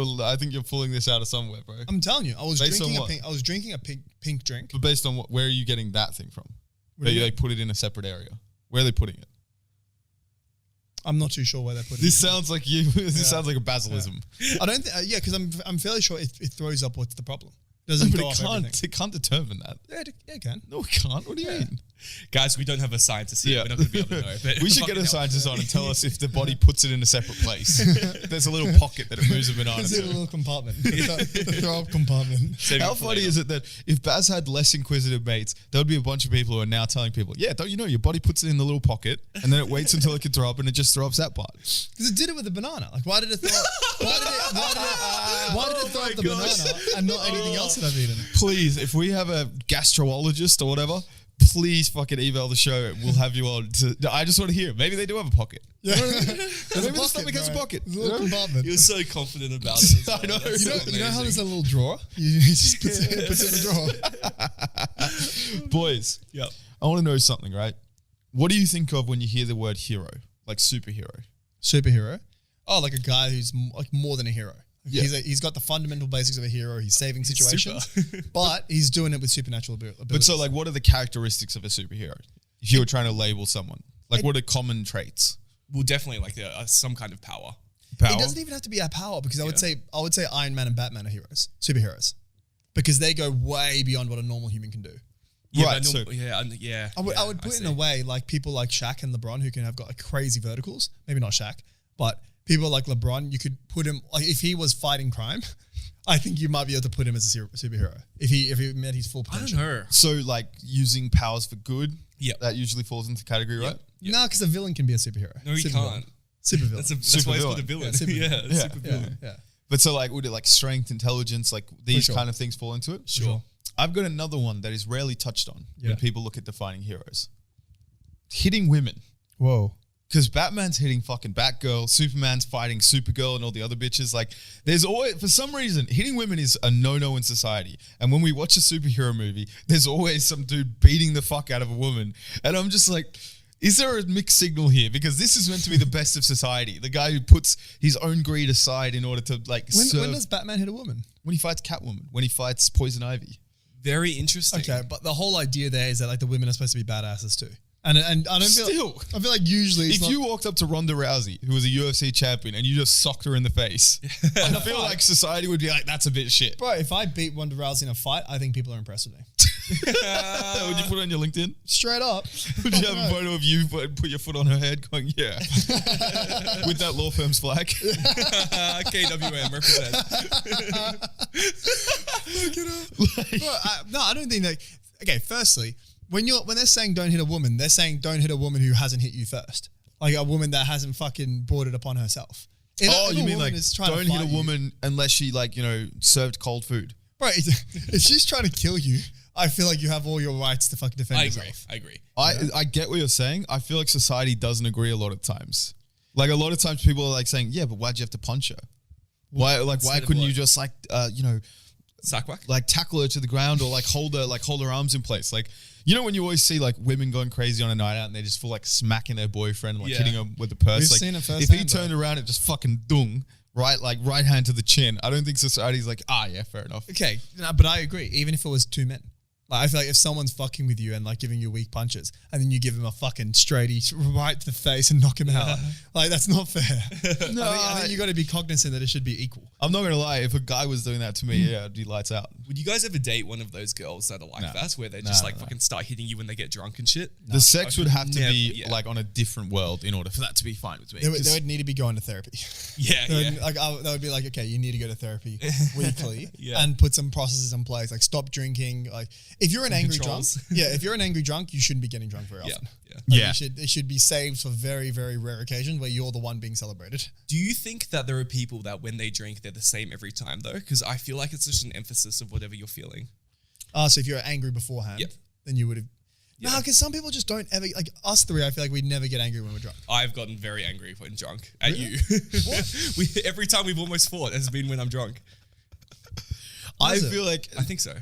you're pulling this out of somewhere, bro. I'm telling you, I was Based on drinking a pink drink. But based on where are you getting that thing from? What do you They put it in a separate area. Where are they putting it? I'm not too sure where they put it. This sounds like you. This sounds like a basilism. I don't think. Yeah, because I'm fairly sure it throws up what's the problem. Doesn't But go up everything. it can't determine that. Yeah, it can. No, it can't. What do you mean? Guys, we don't have a scientist here. Yeah. We're not going to be able to know. But We should get a fucking hell. scientist on and tell us if the body puts it in a separate place. There's a little pocket that it moves a banana It's in a to. little compartment. The throw up compartment. Save How it for funny later. is it that if Baz had less inquisitive mates, there would be a bunch of people who are now telling people, yeah, don't you know your body puts it in the little pocket and then it waits until it can throw up and it just throws that part. Because it did it with the banana. Like, why did it throw up? Why did it throw up the banana and not anything else that I've eaten? Please, if we have a gastrologist or whatever, please fucking email the show. We'll have you on. I just want to hear. Maybe they do have a pocket. Yeah. Maybe the stomach has a pocket. There's a little compartment. You're so confident about it. As well. I know. That's so You know how amazing. there's a little drawer? You just puts it in a drawer. Boys, Yep. I want to know something, right? What do you think of when you hear the word hero? Like superhero? Superhero? Oh, like a guy who's like more than a hero. Yeah. He's got the fundamental basics of a hero. He's saving situations, but he's doing it with supernatural abilities. But so, like, what are the characteristics of a superhero? If you were trying to label someone, like, what are common traits? Well, definitely like some kind of power. Power? It doesn't even have to be a power because I would say Iron Man and Batman are superheroes, because they go way beyond what a normal human can do. Yeah, Right, but so- yeah. I would put it in a way like people like Shaq and LeBron who can have got like crazy verticals. Maybe not Shaq, but people like LeBron, you could put him like if he was fighting crime, I think you might be able to put him as a superhero if he met his full I don't potential. know. So, like, using powers for good, Yep. that usually falls into category, right? Yep. No, because a villain can be a superhero. No, he Supervillain. can't. Supervillain. That's why he's called a villain. supervillain. Yeah, Yeah. super villain. yeah. But so, like, would it like strength, intelligence, like these sure. kind of things fall into it? Sure. I've got another one that is rarely touched on Yeah. when people look at defining heroes. Hitting women. Whoa. Because Batman's hitting fucking Batgirl, Superman's fighting Supergirl and all the other bitches. Like, there's always, for some reason, hitting women is a no-no in society. And when we watch a superhero movie, there's always some dude beating the fuck out of a woman. And I'm just like, is there a mixed signal here? Because this is meant to be the best of society. The guy who puts his own greed aside in order to, like, serve. When does Batman hit a woman? When he fights Catwoman, when he fights Poison Ivy. Very interesting. Okay, but the whole idea there is that like the women are supposed to be badasses too. And I don't feel I feel like usually it's If not, you walked up to Ronda Rousey, who was a UFC champion, and you just socked her in the face, I feel like society would be like, that's a bit shit. bro, if I beat Ronda Rousey in a fight, I think people are impressed with me. Would you put it on your LinkedIn? Straight up. Would you have a photo of you put your foot on her head going, yeah, with that law firm's flag? KWM represent. No, I don't think that. Okay, firstly, when they're saying don't hit a woman, they're saying don't hit a woman who hasn't hit you first, like a woman that hasn't fucking brought it upon herself. If Oh, a you mean woman like is trying to don't hit fight a you- woman unless she served cold food? Right? If she's trying to kill you, I feel like you have all your rights to fucking defend I yourself. agree. I get what you're saying. I feel like society doesn't agree a lot of times. Like a lot of times people are like saying, yeah, but why'd you have to punch her? Why Instead of couldn't you what? just Sack whack? like tackle her to the ground or like hold her arms in place? Like, you know when you always see like women going crazy on a night out and they just feel like smacking their boyfriend, like Yeah. hitting her with the purse. We've Like seen it if he firsthand, turned around and just fucking dung, right hand to the chin. I don't think society's like, yeah, fair enough. Okay, no, but I agree. Even if it was two men, like I feel like if someone's fucking with you and like giving you weak punches, and then you give him a fucking straighty right to the face and knock him out, like that's not fair. No, I think you got to be cognizant that it should be equal. I'm not gonna lie. If a guy was doing that to me, yeah, I'd be lights out. Would you guys ever date one of those girls that are like No. that, where they just No, like no. fucking start hitting you when they get drunk and shit? The sex would have to never- be yeah. like on a different world in order for that to be fine with me. They would need to be going to therapy. Yeah, They yeah. would be like, okay, you need to go to therapy weekly Yeah. and put some processes in place. Like stop drinking. Like if you're an angry drunk, controls. if you're an angry drunk, you shouldn't be getting drunk very Yeah, often. yeah. Like, it should be saved for very, very rare occasions where you're the one being celebrated. Do you think that there are people that when they drink, they're the same every time though? Because I feel like it's just an emphasis of whatever you're feeling. So if you're angry beforehand, Yep. then you would have. Nah, because some people just don't ever, like us three, I feel like we never get angry when we're drunk. I've gotten very angry when drunk at Really? you. Every time we've almost fought has been when I'm drunk. I Is it? feel like, I think so.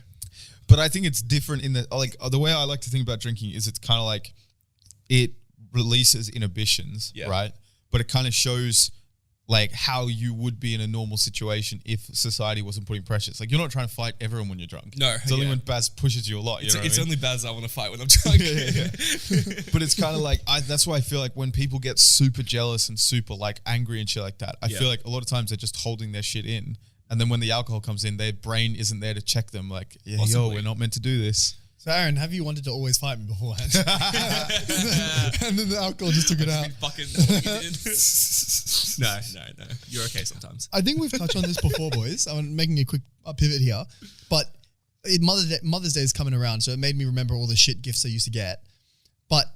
but I think it's different in that, like, the way I like to think about drinking is it's kind of like it releases inhibitions, Yeah. right? But it kind of shows like how you would be in a normal situation if society wasn't putting pressures. Like, you're not trying to fight everyone when you're drunk. No, It's only yeah. when Baz pushes you a lot. You know what I It's mean? only Baz I want to fight when I'm drunk. But it's kind of like, that's why I feel like when people get super jealous and super like angry and shit like that, I Yeah. feel like a lot of times they're just holding their shit in. And then when the alcohol comes in, their brain isn't there to check them. Like, yeah, Possibly. we're not meant to do this. So Aaron, have you wanted to always fight me beforehand? And then the alcohol just took it out. Fucking no. You're okay sometimes. I think we've touched on this before, boys. I'm making a quick pivot here. But Mother's Day is coming around, so it made me remember all the shit gifts I used to get. But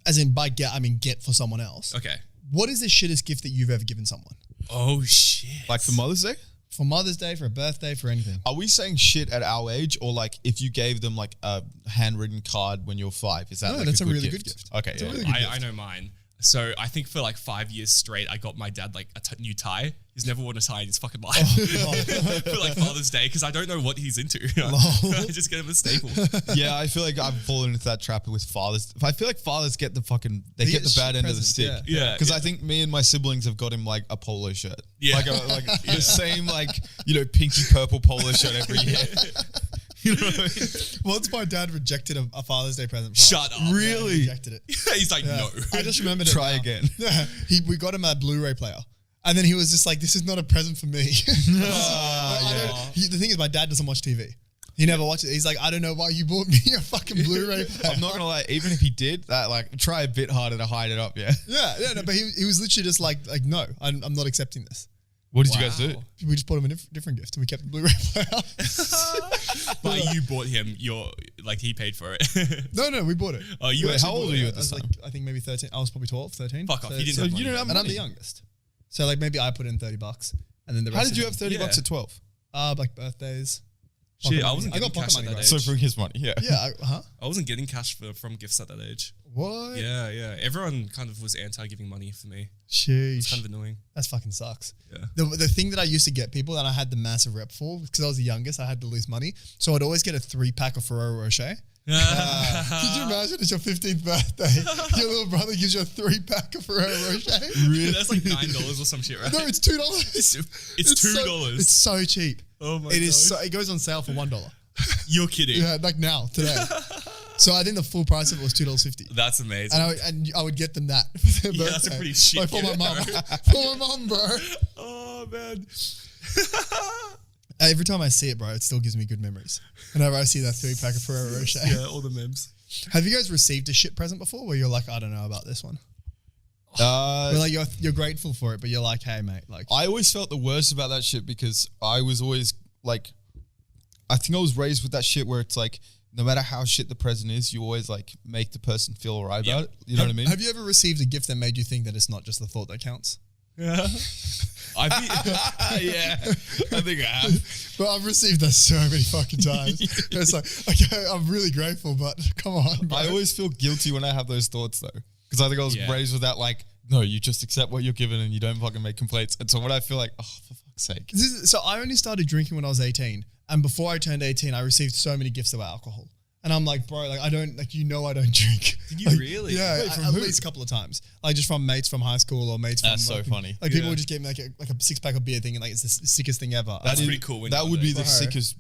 as in by get, I mean get for someone else. Okay. What is the shittest gift that you've ever given someone? Oh shit. Like for Mother's Day? For Mother's Day, for a birthday, for anything? Are we saying shit at our age, or like if you gave them like a handwritten card when you're 5? Is that No, like that's a a good really gift? good gift. Okay, It's a yeah. really good gift. I know mine. So I think for like 5 years straight, I got my dad like a new tie. He's never worn a tie in his fucking life for like Father's Day because I don't know what he's into. I just get him a staple. Yeah, I feel like I've fallen into that trap with fathers. I feel like fathers get the fucking They get get the bad shit end of the presents, stick. yeah. because Yeah. I think me and my siblings have got him like a polo shirt. Yeah. like the same like pinky purple polo shirt every year. You know what I mean? Once my dad rejected a Father's Day present. Shut up. Really? He rejected it. He's like, Yeah. no. I just remembered it. Try now. again. Yeah, we got him a Blu-ray player. And then he was just like, this is not a present for me. The thing is, my dad doesn't watch TV. He never watches it. He's like, I don't know why you bought me a fucking Blu-ray player. I'm not gonna lie. Even if he did that, like try a bit harder to hide it up. Yeah. Yeah, no, but he was literally just like no, I'm not accepting this. What did you guys do? Wow. We just bought him a different gift and we kept the Blu-ray player. But you bought him he paid for it. No, we bought it. Oh, you Wait, actually how old bought are it. you I at this was time? like, I think maybe 13. I was probably 12, 13. Fuck off. He didn't So have you money. don't have And I'm money. the youngest. So like maybe I put in $30 and then the rest How did of you it- have $30 Yeah. at 12? Like birthdays. Shit, Pocket I money. wasn't I got getting pocket cash money, at that bro. age. So from his money, yeah. Yeah, I wasn't getting cash from gifts at that age. What? Yeah. Everyone kind of was anti-giving money for me. It's Sheesh. kind of annoying. That fucking sucks. Yeah. The thing that I used to get people and I had the massive rep for, because I was the youngest, I had the least money. So I'd always get a 3-pack of Ferrero Rocher. Could you imagine it's your 15th birthday? Your little brother gives you a 3-pack of Ferrero Rocher? That's like $9 or some shit, right? No, it's $2. It's $2. It's so cheap. Oh my It is God. so, it goes on sale for $1. You're kidding. Yeah, like now, today. So I think the full price of it was $2.50. That's amazing. And I would get them that for their Yeah, that's a birthday. pretty shit Like for my gift, mum. bro. For my mum, bro. Oh, man. Every time I see it, bro, it still gives me good memories. Whenever I see that 3-pack of Ferrero Rocher. Yeah, all the memes. Have you guys received a shit present before where you're like, I don't know about this one? Uh, Where like you're grateful for it, but you're like, hey, mate. Like, I always felt the worst about that shit because I was always like, I think I was raised with that shit where it's like, no matter how shit the present is, you always like make the person feel alright about it. You know what I mean? Have you ever received a gift that made you think that it's not just the thought that counts? Yeah. Yeah, I think I have. But I've received that so many fucking times. It's like, okay, I'm really grateful, but come on, bro. I always feel guilty when I have those thoughts though, because I think I was Yeah. raised with that like, no, you just accept what you're given and you don't fucking make complaints. And so when I feel like, oh, for fuck's sake. So I only started drinking when I was 18. And before I turned 18, I received so many gifts of alcohol. And I'm like, bro, like I don't drink. Did you Like, really? Yeah, Wait, from at who? least a couple of times. Like just from mates from high school or mates from. That's so like, funny. Like people Yeah. would just give me like a 6-pack of beer thing and like it's the sickest thing ever. That's is- pretty cool when That you're would be the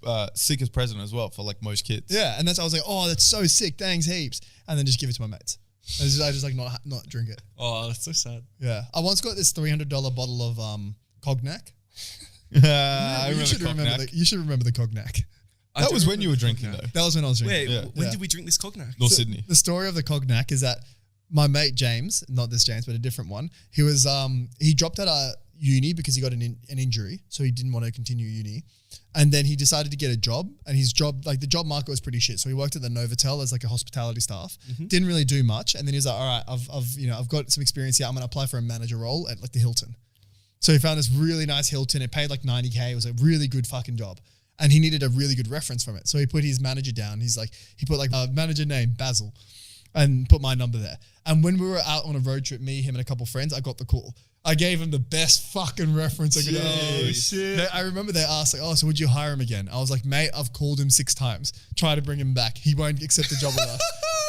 Bro. sickest present as well for like most kids. Yeah, and that's I was like, oh, that's so sick, thanks heaps, and then just give it to my mates. I just like not drink it. Oh, that's so sad. Yeah, I once got this $300 bottle of cognac. I you remember should remember Cognac. you should remember the cognac. That was when you were drinking though. That was when I was drinking. Wait, Yeah. when Yeah. did we drink this cognac? North So Sydney. The story of the cognac is that my mate James, not this James, but a different one, he was he dropped out of uni because he got an injury, so he didn't want to continue uni, and then he decided to get a job, and his job, like the job market was pretty shit, so he worked at the Novotel as like a hospitality staff, didn't really do much, and then he was like, all right, I've got some experience here, I'm gonna apply for a manager role at like the Hilton. So he found this really nice Hilton. It paid like $90K. It was a really good fucking job. and he needed a really good reference from it. So he put his manager down. He put like a manager name, Basil, and put my number there. And when we were out on a road trip, me, him, and a couple friends, I got the call. I gave him the best fucking reference I could. Oh, shit. I remember they asked like, "Oh, so would you hire him again?" I was like, "Mate, I've called him 6 times. Try to bring him back. He won't accept the job with us.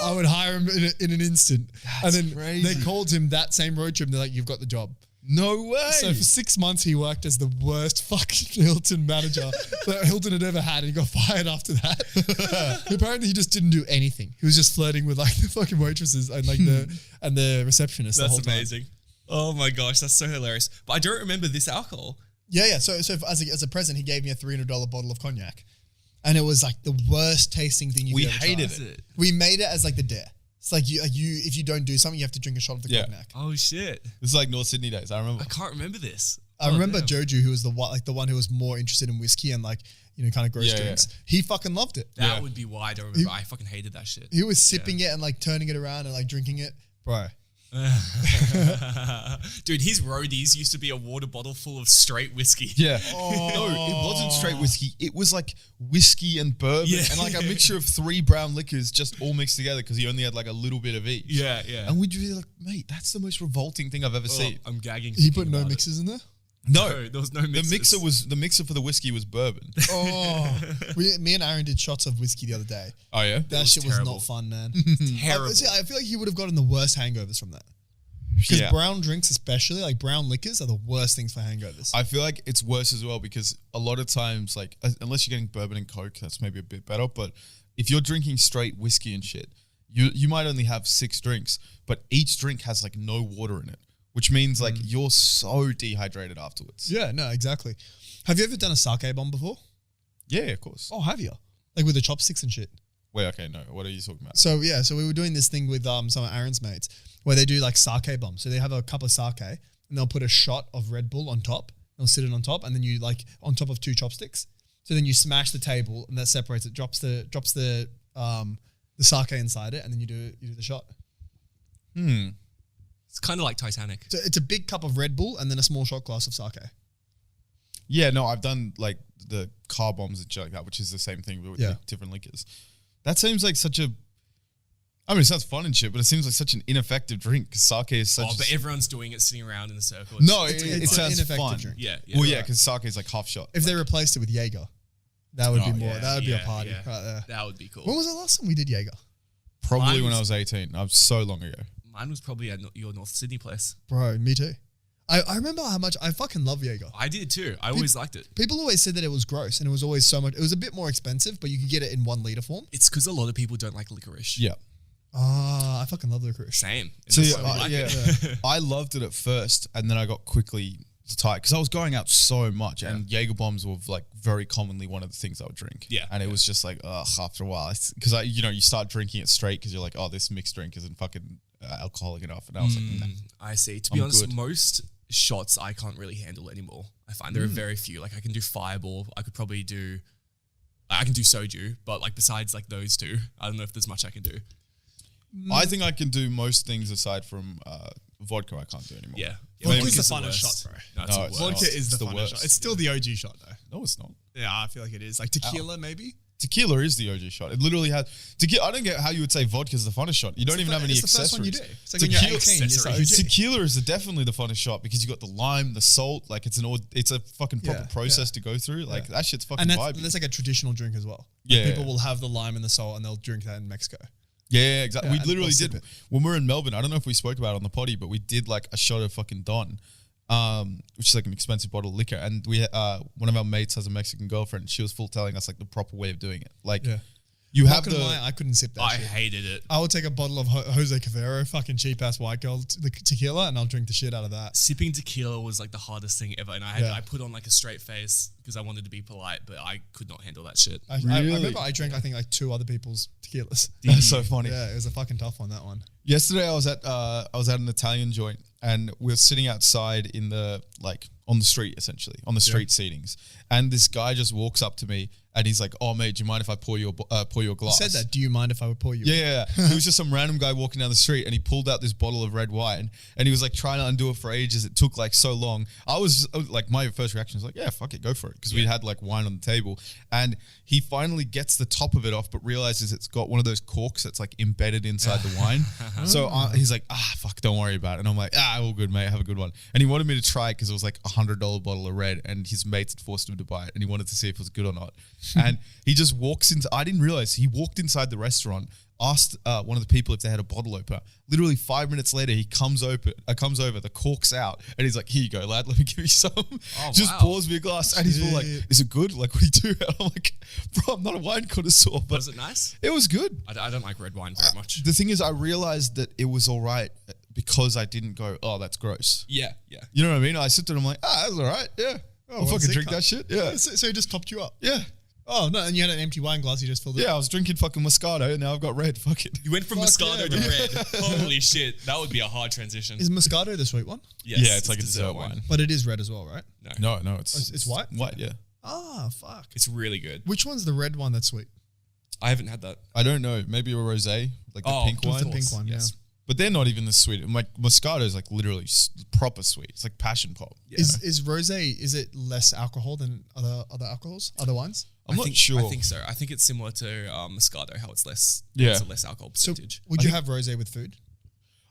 I would hire him in an instant." That's and then crazy. they called him that same road trip. And they're like, "You've got the job." No way. So for 6 months, he worked as the worst fucking Hilton manager that Hilton had ever had. And he got fired after that. Apparently, he just didn't do anything. He was just flirting with like the fucking waitresses and like the receptionist. That's the whole time. amazing. Oh my gosh, that's so hilarious. But I don't remember this alcohol. Yeah. So as a present, he gave me a $300 bottle of cognac, and it was like the worst tasting thing We ever hated tried. it. We made it as like the dare. It's like you if you don't do something, you have to drink a shot of the Yeah. cognac. Oh shit. This is like North Sydney days. I remember. I can't remember this. I remember damn. Joju, who was the one who was more interested in whiskey and like kind of gross Yeah, drinks. He fucking loved it. That Yeah. would be why I don't remember. I fucking hated that shit. He was sipping it and like turning it around and like drinking it, bro. Dude, his roadies used to be a water bottle full of straight whiskey. Yeah. No, it wasn't straight whiskey. It was like whiskey and bourbon Yeah. and like a mixture of 3 brown liquors just all mixed together because he only had like a little bit of each. Yeah, yeah. And we'd be like, mate, that's the most revolting thing I've ever Oh, seen. I'm gagging. He thinking put no about it. mixes in there. No, There was no the mixes. mixer for the whiskey was bourbon. Oh, me and Aaron did shots of whiskey the other day. Oh yeah. That was shit was terrible. not fun, man. terrible. I feel like he would have gotten the worst hangovers from that. Because Yeah. brown drinks, especially like brown liquors, are the worst things for hangovers. I feel like it's worse as well because a lot of times, like, unless you're getting bourbon and Coke, that's maybe a bit better. But if you're drinking straight whiskey and shit, you might only have 6 drinks, but each drink has like no water in it, which means like you're so dehydrated afterwards. Yeah, no, exactly. Have you ever done a sake bomb before? Yeah, of course. Oh, have you? Like with the chopsticks and shit. Wait, okay, no. What are you talking about? So yeah, so we were doing this thing with some of Aaron's mates where they do like sake bombs. So they have a cup of sake and they'll put a shot of Red Bull on top. They'll sit it on top, and then you like on top of 2 chopsticks. So then you smash the table, and that separates it, drops the sake inside it, and then you do the shot. It's kind of like Titanic. So it's a big cup of Red Bull and then a small shot glass of sake. Yeah, no, I've done like the car bombs and shit like that, which is the same thing but with Yeah. like, different liquors. That seems like such a. I mean, it sounds fun and shit, but it seems like such an ineffective drink because sake is such. Oh, but everyone's doing it sitting around in a circle. no, It's it an sounds ineffective fun. drink. yeah. Well, yeah, because sake is like half shot. If they replaced it with Jaeger, that would be more. yeah, that would be a yeah, party yeah. right there. That would be cool. When was the last time we did Jaeger? Probably Mine when I was- was 18. I was so long ago. Mine was probably at your North Sydney place. Bro, me too. I remember how much I fucking love Jaeger. I did too. I always liked it. People always said that it was gross and it was always so much. It was a bit more expensive, but you could get it in 1 liter form. It's because a lot of people don't like licorice. Yeah. Ah, I fucking love licorice. Same. And So that's yeah, why we like yeah. it. I loved it at first, and then I got quickly tired because I was going out so much, and Jaeger bombs were like very commonly one of the things I would drink. Yeah, and it was just like, ugh, after a while, because you start drinking it straight because you're like, oh, this mixed drink isn't fucking alcoholic enough, and I was like, nah. I see. To be I'm honest, good. most shots I can't really handle anymore. I find there are very few. Like I can do Fireball. I could probably do. I can do soju, but like besides like those 2, I don't know if there's much I can do. I think I can do most things aside from vodka. I can't do anymore. Yeah. Maybe Vodka's the it's funnest worst. shot, bro. No, it's No, the it's worst. Vodka not. is It's the the funnest worst. shot. It's still the OG shot though. No, it's not. Yeah, I feel like it is. Like tequila, maybe. Tequila is the OG shot. It literally has tequila. I don't get how you would say vodka is the funnest shot. You don't even have any It's the first accessories. one you do. It's like when you're 18, it's like Accessories. OG. Tequila is definitely the funnest shot because you got the lime, the salt. Like it's a fucking proper Yeah, process to go through. Like that shit's fucking And vibey. that's like a traditional drink as well. Yeah. Like people will have the lime and the salt and they'll drink that in Mexico. Yeah, exactly. Yeah, We and literally they'll sip did it. when we were in Melbourne. I don't know if we spoke about it on the potty, but we did like a shot of fucking Don, which is like an expensive bottle of liquor. And we, one of our mates has a Mexican girlfriend. And she was full telling us like the proper way of doing it. Like Yeah. you Not have gonna the lie, I couldn't sip that I shit. hated it. I would take a bottle of Jose Cavero, fucking cheap ass white girl the tequila, and I'll drink the shit out of that. Sipping tequila was like the hardest thing ever, and I put on like a straight face because I wanted to be polite, but I could not handle that shit. I Really? remember I drank I think like 2 other people's tequilas. That's so funny. Yeah, it was a fucking tough one, that one. Yesterday I was at an Italian joint and we were sitting outside in the on the street essentially on the street seatings, and this guy just walks up to me And he's like, "Oh mate, do you mind if I pour you a glass?" You said that. Do you mind if I would pour you? Yeah. It was just some random guy walking down the street, and he pulled out this bottle of red wine, and he was like trying to undo it for ages. It took like so long. I was like, my first reaction was like, "Yeah, fuck it, go for it," because we had like wine on the table, and he finally gets the top of it off, but realizes it's got one of those corks that's like embedded inside the wine. So he's like, fuck, don't worry about it. And I'm like, all good, mate, have a good one. And he wanted me to try it because it was like $100 bottle of red, and his mates had forced him to buy it, and he wanted to see if it was good or not. And he just walks into, I didn't realize, he walked inside the restaurant, asked one of the people if they had a bottle opener. Literally 5 minutes later, he comes over, the cork's out, and he's like, "Here you go, lad, let me give you some." Just pours me a glass, and he's all like, "Is it good? Like, what do you do?" And I'm like, "Bro, I'm not a wine connoisseur." But Was it nice? it was good. I don't like red wine very much. The thing is, I realized that it was all right because I didn't go, "Oh, that's gross." Yeah. You know what I mean? I sit there and I'm like, that's all right. Yeah. I'll fucking drink that shit. Yeah. So he just topped you up. Yeah. Oh no! And you had an empty wine glass. You just filled it. Yeah, I was drinking fucking Moscato, and now I've got red. Fuck it. You went from Fuck Moscato yeah, to bro. red. Holy shit. That would be a hard transition. Is Moscato the sweet one? Yes, Yeah, it's like a dessert wine. But it is red as well, right? No, it's It's white? White, yeah. Ah, fuck. It's really good. Which one's the red one that's sweet? I haven't had that. I don't know. Maybe a rosé, like the pink of one. The pink one, Yes. But they're not even this sweet. Like Moscato is like literally proper sweet. It's like passion pop. Yeah. Is rosé, is it less alcohol than other alcohols, other wines? I'm not sure. I think so. I think it's similar to Moscato, how it's less. Yeah. It's a less alcohol So percentage. would you have rosé with food?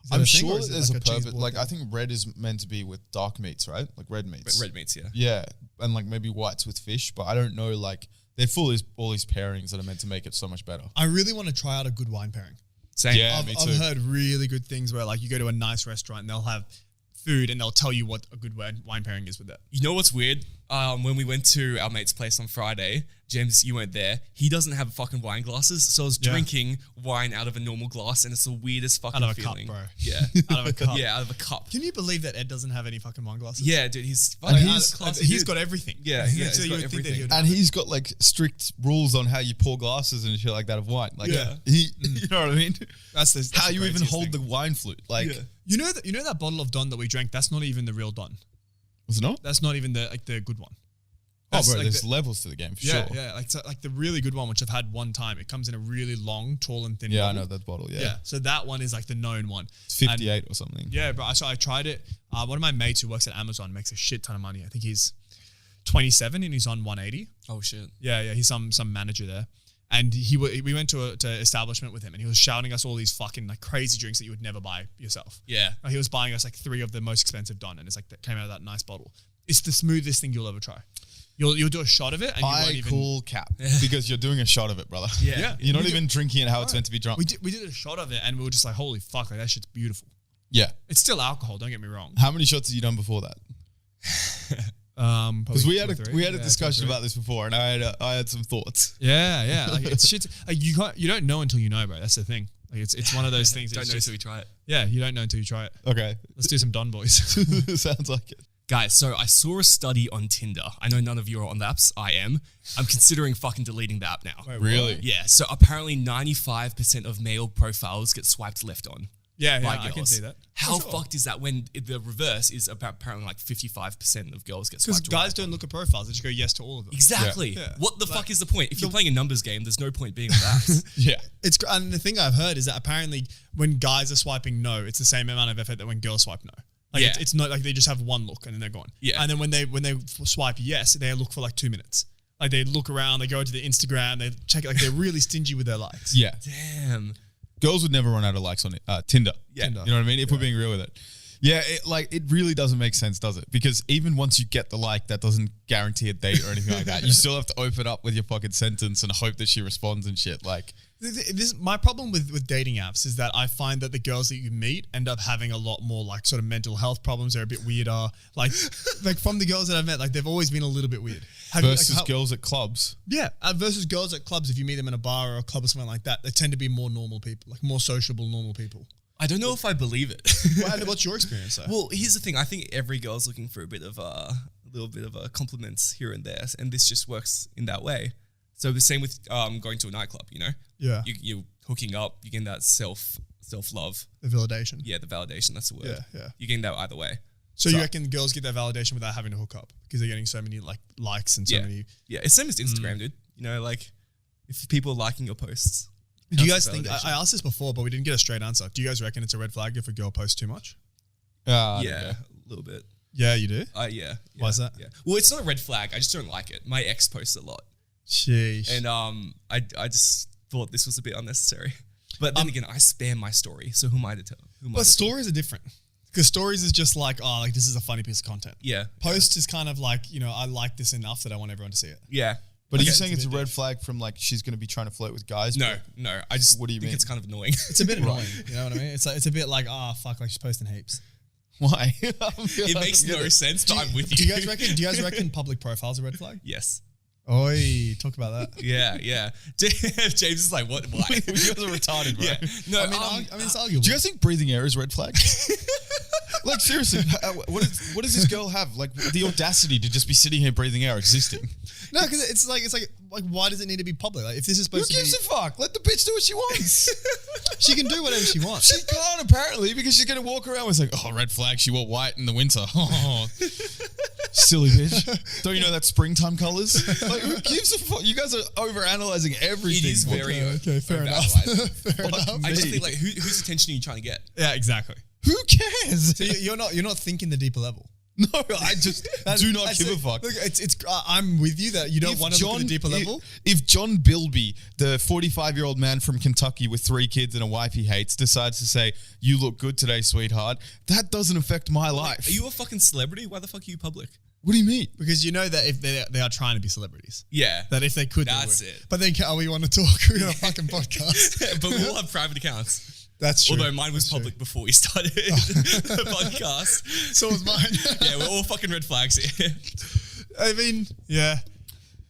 Is that I'm a thing, or sure is that it there's like a cheese purpose. board Like thing? I think red is meant to be with dark meats, right? Like red meats. Red meats, yeah. Yeah, and like maybe whites with fish, but I don't know. Like they're full of all these pairings that are meant to make it so much better. I really want to try out a good wine pairing. Same. Yeah. me too. I've heard really good things where like you go to a nice restaurant and they'll have food and they'll tell you what a good wine pairing is with it. You know what's weird? When we went to our mate's place on Friday, James, you weren't there. He doesn't have fucking wine glasses, so I was drinking wine out of a normal glass, and it's the weirdest fucking Out of a cup, feeling. bro. Yeah, Out of a cup. yeah, out of a cup. Can you believe that Ed doesn't have any fucking wine glasses? Yeah, dude, he's And fucking he's- He's got everything. Yeah, So he's you got would think that he everything. would And he's got like strict rules on how you pour glasses and shit like that of wine. Like Yeah. you know what I mean? that's How the you even craziest hold thing. the wine flute? Like, Yeah. You know that bottle of Don that we drank. That's not even the real Don. was it not? That's not even the good one. Oh, That's bro, like there's the- levels to the game for Yeah, sure. yeah. Like the really good one, which I've had one time. It comes in a really long, tall, and thin. Yeah, I bottle. know that bottle. Yeah, Yeah. So that one is like the known one. it's 58 or something. Yeah, bro. So I tried it. One of my mates who works at Amazon makes a shit ton of money. I think he's 27 and he's on 180. Oh shit. Yeah. He's some manager there. And we went to an establishment with him, and he was shouting us all these fucking like crazy drinks that you would never buy yourself. Yeah. He was buying us like 3 of the most expensive Don, and it's like that came out of that nice bottle. It's the smoothest thing you'll ever try. You'll do a shot of it, and you won't High even. cool cap because you're doing a shot of it, brother. Yeah. You're not We even drinking it how it's meant to be drunk. We did a shot of it, and we were just like, holy fuck, like that shit's beautiful. Yeah. It's still alcohol. Don't get me wrong. How many shots have you done before that? Because Because we had a discussion about this before, and I had some thoughts. Yeah. Like it's shit. Like you don't know until you know, bro. That's the thing. Like it's one of those things. Don't It's know just- until we try it. Yeah, you don't know until you try it. Okay, Let's do some Don boys. sounds like it. Guys, so I saw a study on Tinder. I know none of you are on the apps. I am. I'm considering fucking deleting the app now. Really? Yeah, so apparently 95% of male profiles get swiped left on. Yeah, by I can girls. see that. How For sure. fucked is that when the reverse is apparently like 55% of girls get Because swiped guys right don't on? look at profiles; they just go yes to all of them. Exactly. Yeah. What the Like, fuck is the point? If you're playing a numbers game, there's no point being on the apps. Yeah. And the thing I've heard is that apparently when guys are swiping no, it's the same amount of effort that when girls swipe no. Like Yeah. it's not like they just have one look and then they're gone. Yeah. And then when they swipe yes, they look for like 2 minutes. Like they look around, they go to the Instagram, they check it. Like they're really stingy with their likes. Yeah. Damn. Girls would never run out of likes on it. Tinder. Yeah. Tinder. You know what I mean? If we're being real with it. Yeah, it really doesn't make sense, does it? Because even once you get the like, that doesn't guarantee a date or anything like that. You still have to open up with your fucking sentence and hope that she responds and shit. Like, My problem with dating apps is that I find that the girls that you meet end up having a lot more like sort of mental health problems. They're a bit weirder. Like from the girls that I've met, like they've always been a little bit weird. versus girls at clubs. Yeah, versus girls at clubs. If you meet them in a bar or a club or something like that, they tend to be more normal people, like more sociable, normal people. I don't know if I believe it. What's your experience though? Well, here's the thing. I think every girl's looking for a little bit of compliments here and there, and this just works in that way. So the same with going to a nightclub. You know, Yeah. you're hooking up. You're getting that self love. The validation. Yeah, the validation. That's the word. Yeah. You're getting that either way. So you reckon girls get that validation without having to hook up because they're getting so many like likes and so Yeah. many. Yeah, it's same as Instagram, dude. You know, like if people are liking your posts. Do you Counts guys as think, validation. I asked this before, but we didn't get a straight answer. Do you guys reckon it's a red flag if a girl posts too much? Yeah, a little bit. Yeah, you do? Yeah. Why is that? Yeah. Well, it's not a red flag. I just don't like it. My ex posts a lot. Sheesh. And I just thought this was a bit unnecessary. But then again, I spam my story. So who am I to tell? But stories are different. Because stories is just like, oh, like this is a funny piece of content. Yeah. Post is kind of like, you know, I like this enough that I want everyone to see it. Yeah. But are you Okay, saying it's it's a a red flag from like she's going to be trying to flirt with guys? No. I just What do you think mean? it's kind of annoying. It's a bit annoying. You know what I mean? It's like, it's a bit like, fuck, like she's posting heaps. Why? It makes no sense, but I'm with you. Do you guys reckon public profile's a red flag? Yes. Oi, talk about that. Yeah. James is like, what? Why? You guys are retarded, bro. Yeah. No, I mean, it's arguable. Do you guys think breathing air is a red flag? Like seriously, what does this girl have? Like the audacity to just be sitting here breathing air, existing? No, because it's like why does it need to be public? Like if this is Who supposed to be, gives a fuck? Let the bitch do what she wants. she can do whatever she wants. She can't apparently because she's gonna walk around with like, oh, red flag. She wore white in the winter. Oh, silly bitch. Don't you know that's springtime colors? Like who gives a fuck? You guys are overanalyzing everything. It is very Okay, fair enough. overanalyzed. Fair enough. I just Me. think like, whose attention are you trying to get? Yeah, exactly. Who cares? So you're not thinking the deeper level. No, I just do not give a fuck. Look, I'm with you that you don't want to look at the deeper level. If John Bilby, the 45-year-old man from Kentucky with 3 kids and a wife he hates, decides to say, "You look good today, sweetheart," that doesn't affect my life. Are you a fucking celebrity? Why the fuck are you public? What do you mean? Because you know that if they are trying to be celebrities, Yeah. that if they could, That's they would. it. But then we want to talk. We're on a fucking podcast. But we all have private accounts. That's true. Although mine was That's true. public before we started the podcast. So was mine. Yeah, we're all fucking red flags here. I mean, yeah.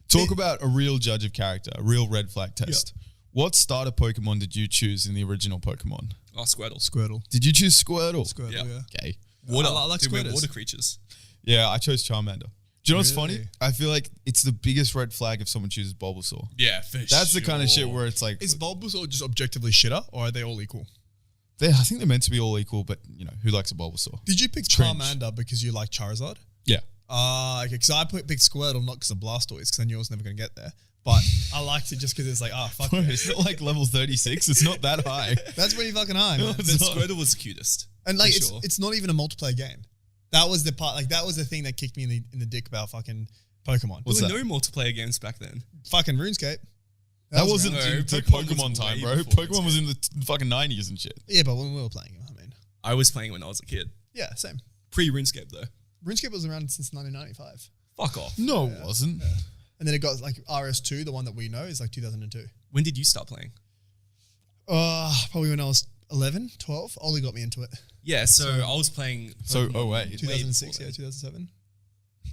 Talk about a real judge of character, a real red flag test. What starter Pokemon did you choose in the original Pokemon? Oh, Squirtle. Squirtle. Did you choose Squirtle? Squirtle, Yeah. yeah. Okay. Water. I like Dude, we're squirters. water creatures. Yeah, I chose Charmander. Do you know what's funny? Really? I feel like it's the biggest red flag if someone chooses Bulbasaur. Yeah, for That's the kind of shit where it's like, Is Bulbasaur just objectively shitter, or are they all equal? I think they're meant to be all equal, but you know, who likes a Bulbasaur? Did you pick cringe. Charmander because you like Charizard? Yeah. Okay, because I picked Squirtle not because of Blastoise, because I knew I was never going to get there. But I liked it just because it's like, fuck it. It's not like level 36. It's not that high. That's pretty fucking high, man. But Squirtle was the cutest. And like, For sure. it's not even a multiplayer game. That was the part, like that was the thing that kicked me in the dick about fucking Pokemon. What's There that? were no multiplayer games back then. Fucking RuneScape. That wasn't around. in No, the Pokemon Pokemon was time, way bro. before Pokemon was in the fucking 90s and shit. Yeah, but when we were playing it, I mean, I was playing when I was a kid. yeah, same. Pre-RuneScape though. RuneScape was around since 1995, Fuck off. No, it wasn't. and then it got like RS2, the one that we know, is like 2002. When did you start playing? Probably when I was 11, 12. Ollie got me into it. Yeah, so I was playing. So, Pokemon 08. 2006, before yeah, then. 2007.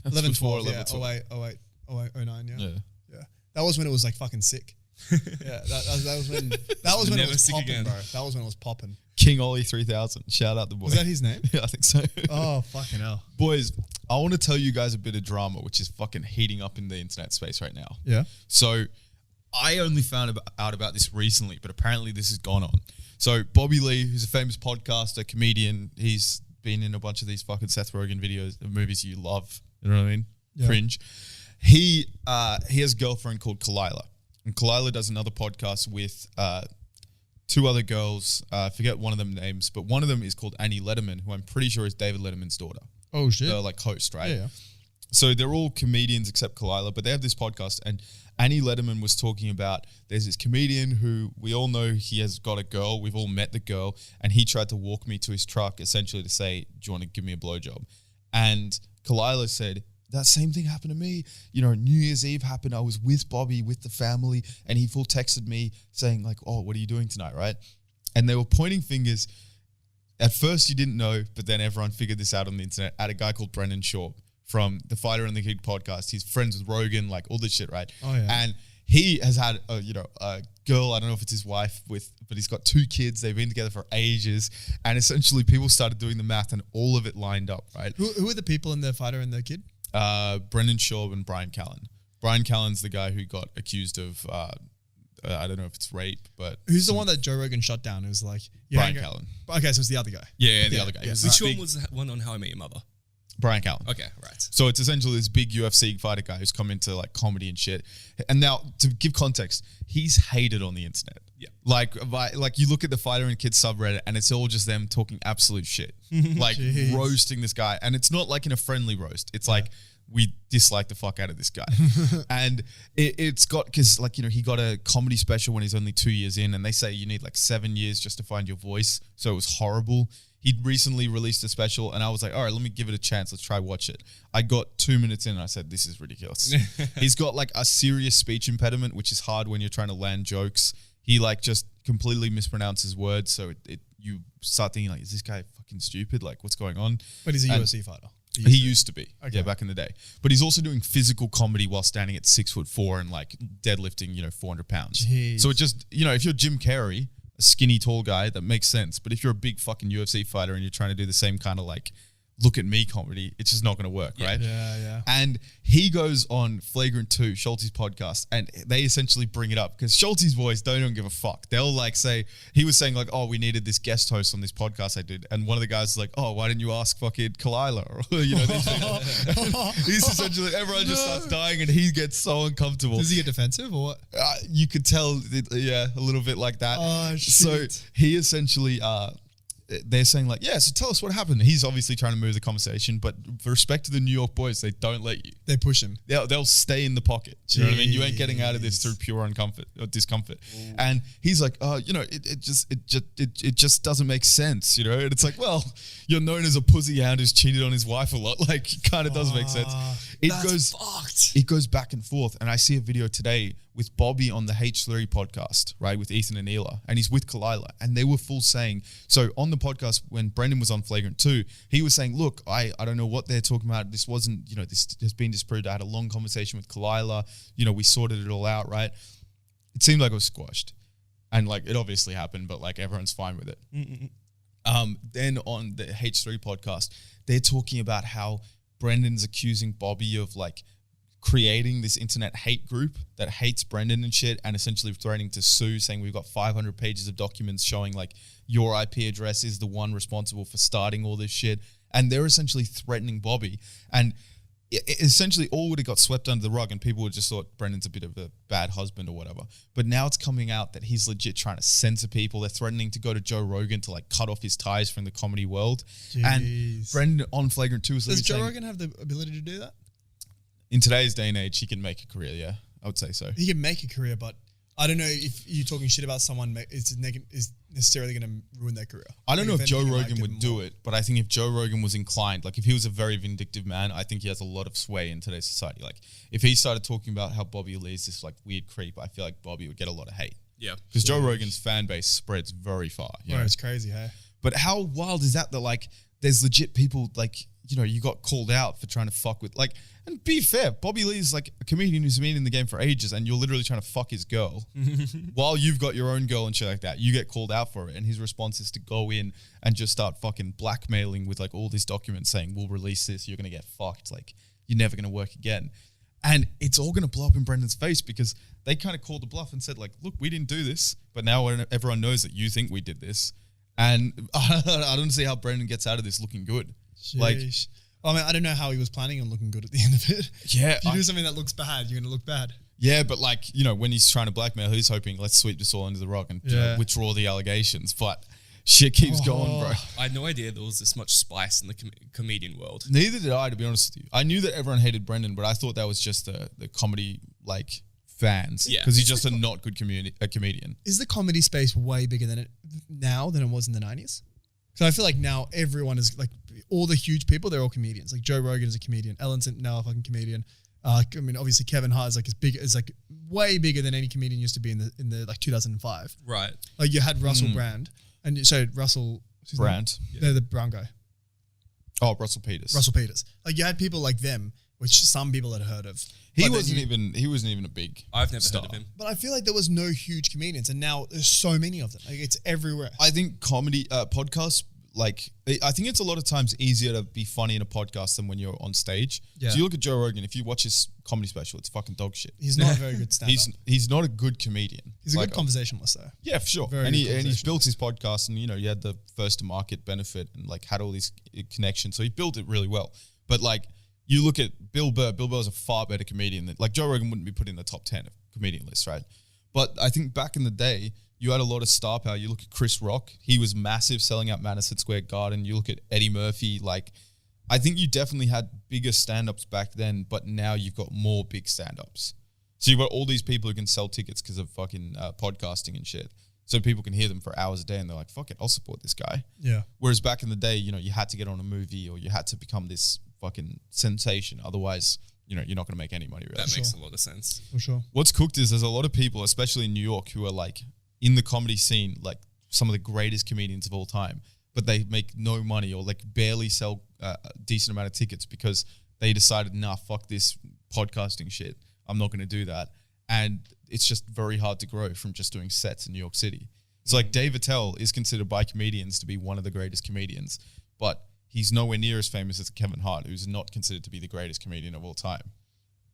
That's 11, before 12, yeah, 11, 12. 08, 09, yeah. Yeah. Yeah. That was when it was like fucking sick. Yeah, that was when it Never was sick popping, again. bro. That was when it was popping. King Ollie 3000. Shout out the boy. Was that his name? Yeah, I think so. Oh, fucking hell. Boys, I want to tell you guys a bit of drama, which is fucking heating up in the internet space right now. Yeah. So I only found out about this recently, but apparently this has gone on. So Bobby Lee, who's a famous podcaster, comedian, he's been in a bunch of these fucking Seth Rogen videos, movies you love. You know what I mean? Yeah. Cringe. He has a girlfriend called Kalila. And Kalila does another podcast with 2 other girls. I forget one of them names, but one of them is called Annie Letterman, who I'm pretty sure is David Letterman's daughter. Oh, shit. The like host, right? Yeah. So they're all comedians except Kalila, but they have this podcast. And Annie Letterman was talking about there's this comedian who we all know he has got a girl. We've all met the girl. And he tried to walk me to his truck essentially to say, do you want to give me a blowjob? And Kalila said, that same thing happened to me. You know, New Year's Eve happened. I was with Bobby, with the family, and he full texted me saying like, oh, what are you doing tonight, right? And they were pointing fingers. At first you didn't know, but then everyone figured this out on the internet at a guy called Brendan Shaw from the Fighter and the Kid podcast. He's friends with Rogan, like all this shit, right? Oh, yeah. And he has had a girl, I don't know if it's his wife, but he's got 2 kids. They've been together for ages. And essentially people started doing the math and all of it lined up, right? Who are the people in the fighter and the kid? Brendan Shaw and Brian Callen. Brian Callen's the guy who got accused of, I don't know if it's rape, but... Who's the one that Joe Rogan shut down? It was like... Brian Callen. Okay, so it's the other guy. Yeah, the other guy. Yeah. He was Which this one big- was the one on How I Met Your Mother? Brian Callen. Okay, right. So it's essentially this big UFC fighter guy who's come into like comedy and shit. And now to give context, he's hated on the internet. Yeah. Like you look at the Fighter and Kids subreddit and it's all just them talking absolute shit. Like Jeez. roasting this guy. And it's not like in a friendly roast. It's like, we dislike the fuck out of this guy. And it's got, because like, you know, he got a comedy special when he's only 2 years in, and they say you need like 7 years just to find your voice. So it was horrible. He'd recently released a special and I was like, all right, let me give it a chance. Let's try watch it. I got 2 minutes in and I said, this is ridiculous. He's got like a serious speech impediment, which is hard when you're trying to land jokes. He like just completely mispronounces words. So you start thinking like, is this guy fucking stupid? Like what's going on? But he's a And UFC fighter. He used to be, Okay. yeah, back in the day. But he's also doing physical comedy while standing at 6'4" and like deadlifting, you know, 400 pounds. Jeez. So it just, you know, if you're Jim Carrey, a skinny tall guy, that makes sense. But if you're a big fucking UFC fighter and you're trying to do the same kind of like look at me comedy, it's just not going to work, right? Yeah. And he goes on Flagrant 2, Schulte's podcast, and they essentially bring it up because Schulte's boys don't even give a fuck. They'll like say, he was saying like, oh, we needed this guest host on this podcast I did. And one of the guys is like, oh, why didn't you ask fucking Kalila? Or, you know, he's essentially, everyone just starts dying and he gets so uncomfortable. Does he get defensive or what? You could tell, yeah, a little bit like that. Oh, So shit. he essentially, they're saying like, yeah, so tell us what happened. He's obviously trying to move the conversation, but for respect to the New York boys, they don't let you. They push him. They'll stay in the pocket. Do you know what I mean? You ain't getting out of this through pure uncomfort or discomfort. Ooh. And he's like, you know, it just doesn't make sense, you know? And it's like, well, you're known as a pussy hound who's cheated on his wife a lot. Like, it kind of does make sense. That's fucked. It goes back and forth. And I see a video today with Bobby on the H3 podcast, right, with Ethan and Ela, and he's with Kalila, and they were full saying, so on the podcast when Brendan was on Flagrant 2, he was saying, look, I don't know what they're talking about. This wasn't, you know, this has been disproved. I had a long conversation with Kalila. You know, we sorted it all out, right? It seemed like it was squashed. And like, it obviously happened, but like everyone's fine with it. Then on the H3 podcast, they're talking about how Brendan's accusing Bobby of like creating this internet hate group that hates Brendan and shit, and essentially threatening to sue, saying we've got 500 pages of documents showing like your IP address is the one responsible for starting all this shit. And they're essentially threatening Bobby. And essentially all would have got swept under the rug and people would just thought Brendan's a bit of a bad husband or whatever. But now it's coming out that he's legit trying to censor people. They're threatening to go to Joe Rogan to like cut off his ties from the comedy world. Jeez. And Brendan on Flagrant 2 is Does Joe saying, Rogan have the ability to do that? in today's day and age, he can make a career, yeah. I would say so. He can make a career, but I don't know if you talking shit about someone is necessarily going to ruin their career. I don't know if Joe anything, it might Rogan give would them do more. it, but I think if Joe Rogan was inclined, like if he was a very vindictive man, I think he has a lot of sway in today's society. Like if he started talking about how Bobby Lee is this like weird creep, I feel like Bobby would get a lot of hate. Yeah. Because Joe Rogan's fan base spreads very far. You Bro, know? it's crazy, hey? But how wild is that like there's legit people like, you know, you got called out for trying to fuck with like, and be fair, Bobby Lee is like a comedian who's been in the game for ages and you're literally trying to fuck his girl while you've got your own girl and shit like that. You get called out for it. And his response is to go in and just start fucking blackmailing with like all these documents saying, we'll release this, you're going to get fucked. Like, you're never going to work again. And it's all going to blow up in Brendan's face because they kind of called the bluff and said like, look, we didn't do this, but now everyone knows that you think we did this. And I don't see how Brendan gets out of this looking good. Sheesh. Like, I mean, I don't know how he was planning on looking good at the end of it. yeah, If you do something that looks bad, you're going to look bad. yeah, but like, you know, when he's trying to blackmail, he's hoping let's sweep this all under the rug and you know, withdraw the allegations. But shit keeps going, bro. I had no idea there was this much spice in the comedian world. Neither did I, to be honest with you. I knew that everyone hated Brendan, but I thought that was just the comedy like fans. Yeah. Because he's just a not good comedian. Is the comedy space way bigger than it was in the 90s? So I feel like now everyone is like all the huge people, they're all comedians. Like Joe Rogan is a comedian. Ellen's now a fucking comedian. I mean, obviously Kevin Hart is like way bigger than any comedian used to be in the like 2005. Right. Like you had Russell Brand, and so Russell Brand. they're the brown guy. Oh, Russell Peters. Russell Peters. Like you had people like them, which some people had heard of. He But wasn't then even a big I've never star. heard of him. But I feel like there was no huge comedians, and now there's so many of them. Like it's everywhere. I think comedy podcasts, like I think it's a lot of times easier to be funny in a podcast than when you're on stage. Yeah. So you look at Joe Rogan, if you watch his comedy special, it's fucking dog shit. He's not a very good stand-up. He's not a good comedian. He's a Like, good conversationalist though. yeah, for sure. Very And good he's conversationalist. built his podcast and, you know, you had the first to market benefit and like had all these connections. So he built it really well. But like, you look at Bill Burr. Bill Burr's a far better comedian than, like, Joe Rogan wouldn't be put in the top 10 of comedian lists, right? But I think back in the day, you had a lot of star power. You look at Chris Rock. He was massive, selling out Madison Square Garden. You look at Eddie Murphy. Like, I think you definitely had bigger stand-ups back then, but now you've got more big stand-ups. So you've got all these people who can sell tickets because of fucking podcasting and shit. So people can hear them for hours a day and they're like, fuck it, I'll support this guy. Yeah. Whereas back in the day, you know, you had to get on a movie or you had to become this fucking sensation. Otherwise, you know, you're not going to make any money. Really. That makes a lot of sense. For sure. What's cooked is there's a lot of people, especially in New York, who are like in the comedy scene, like some of the greatest comedians of all time, but they make no money or like barely sell a decent amount of tickets because they decided, nah, fuck this podcasting shit. I'm not going to do that. And it's just very hard to grow from just doing sets in New York City. So like Dave Attell is considered by comedians to be one of the greatest comedians, but he's nowhere near as famous as Kevin Hart, who's not considered to be the greatest comedian of all time.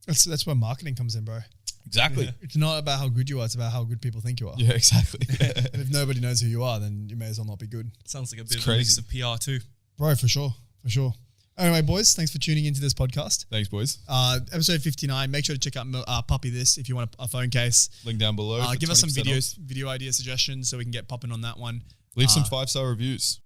That's where marketing comes in, bro. Exactly. Yeah. It's not about how good you are, it's about how good people think you are. Yeah, exactly. And if nobody knows who you are, then you may as well not be good. Sounds like a bit of crazy. a mix of PR too. Bro, for sure. For sure. Anyway, boys, thanks for tuning into this podcast. Thanks, boys. Episode 59. Make sure to check out Puppy This if you want a phone case. Link down below. Give us some 20% off. video idea suggestions so we can get popping on that one. Leave some 5-star reviews.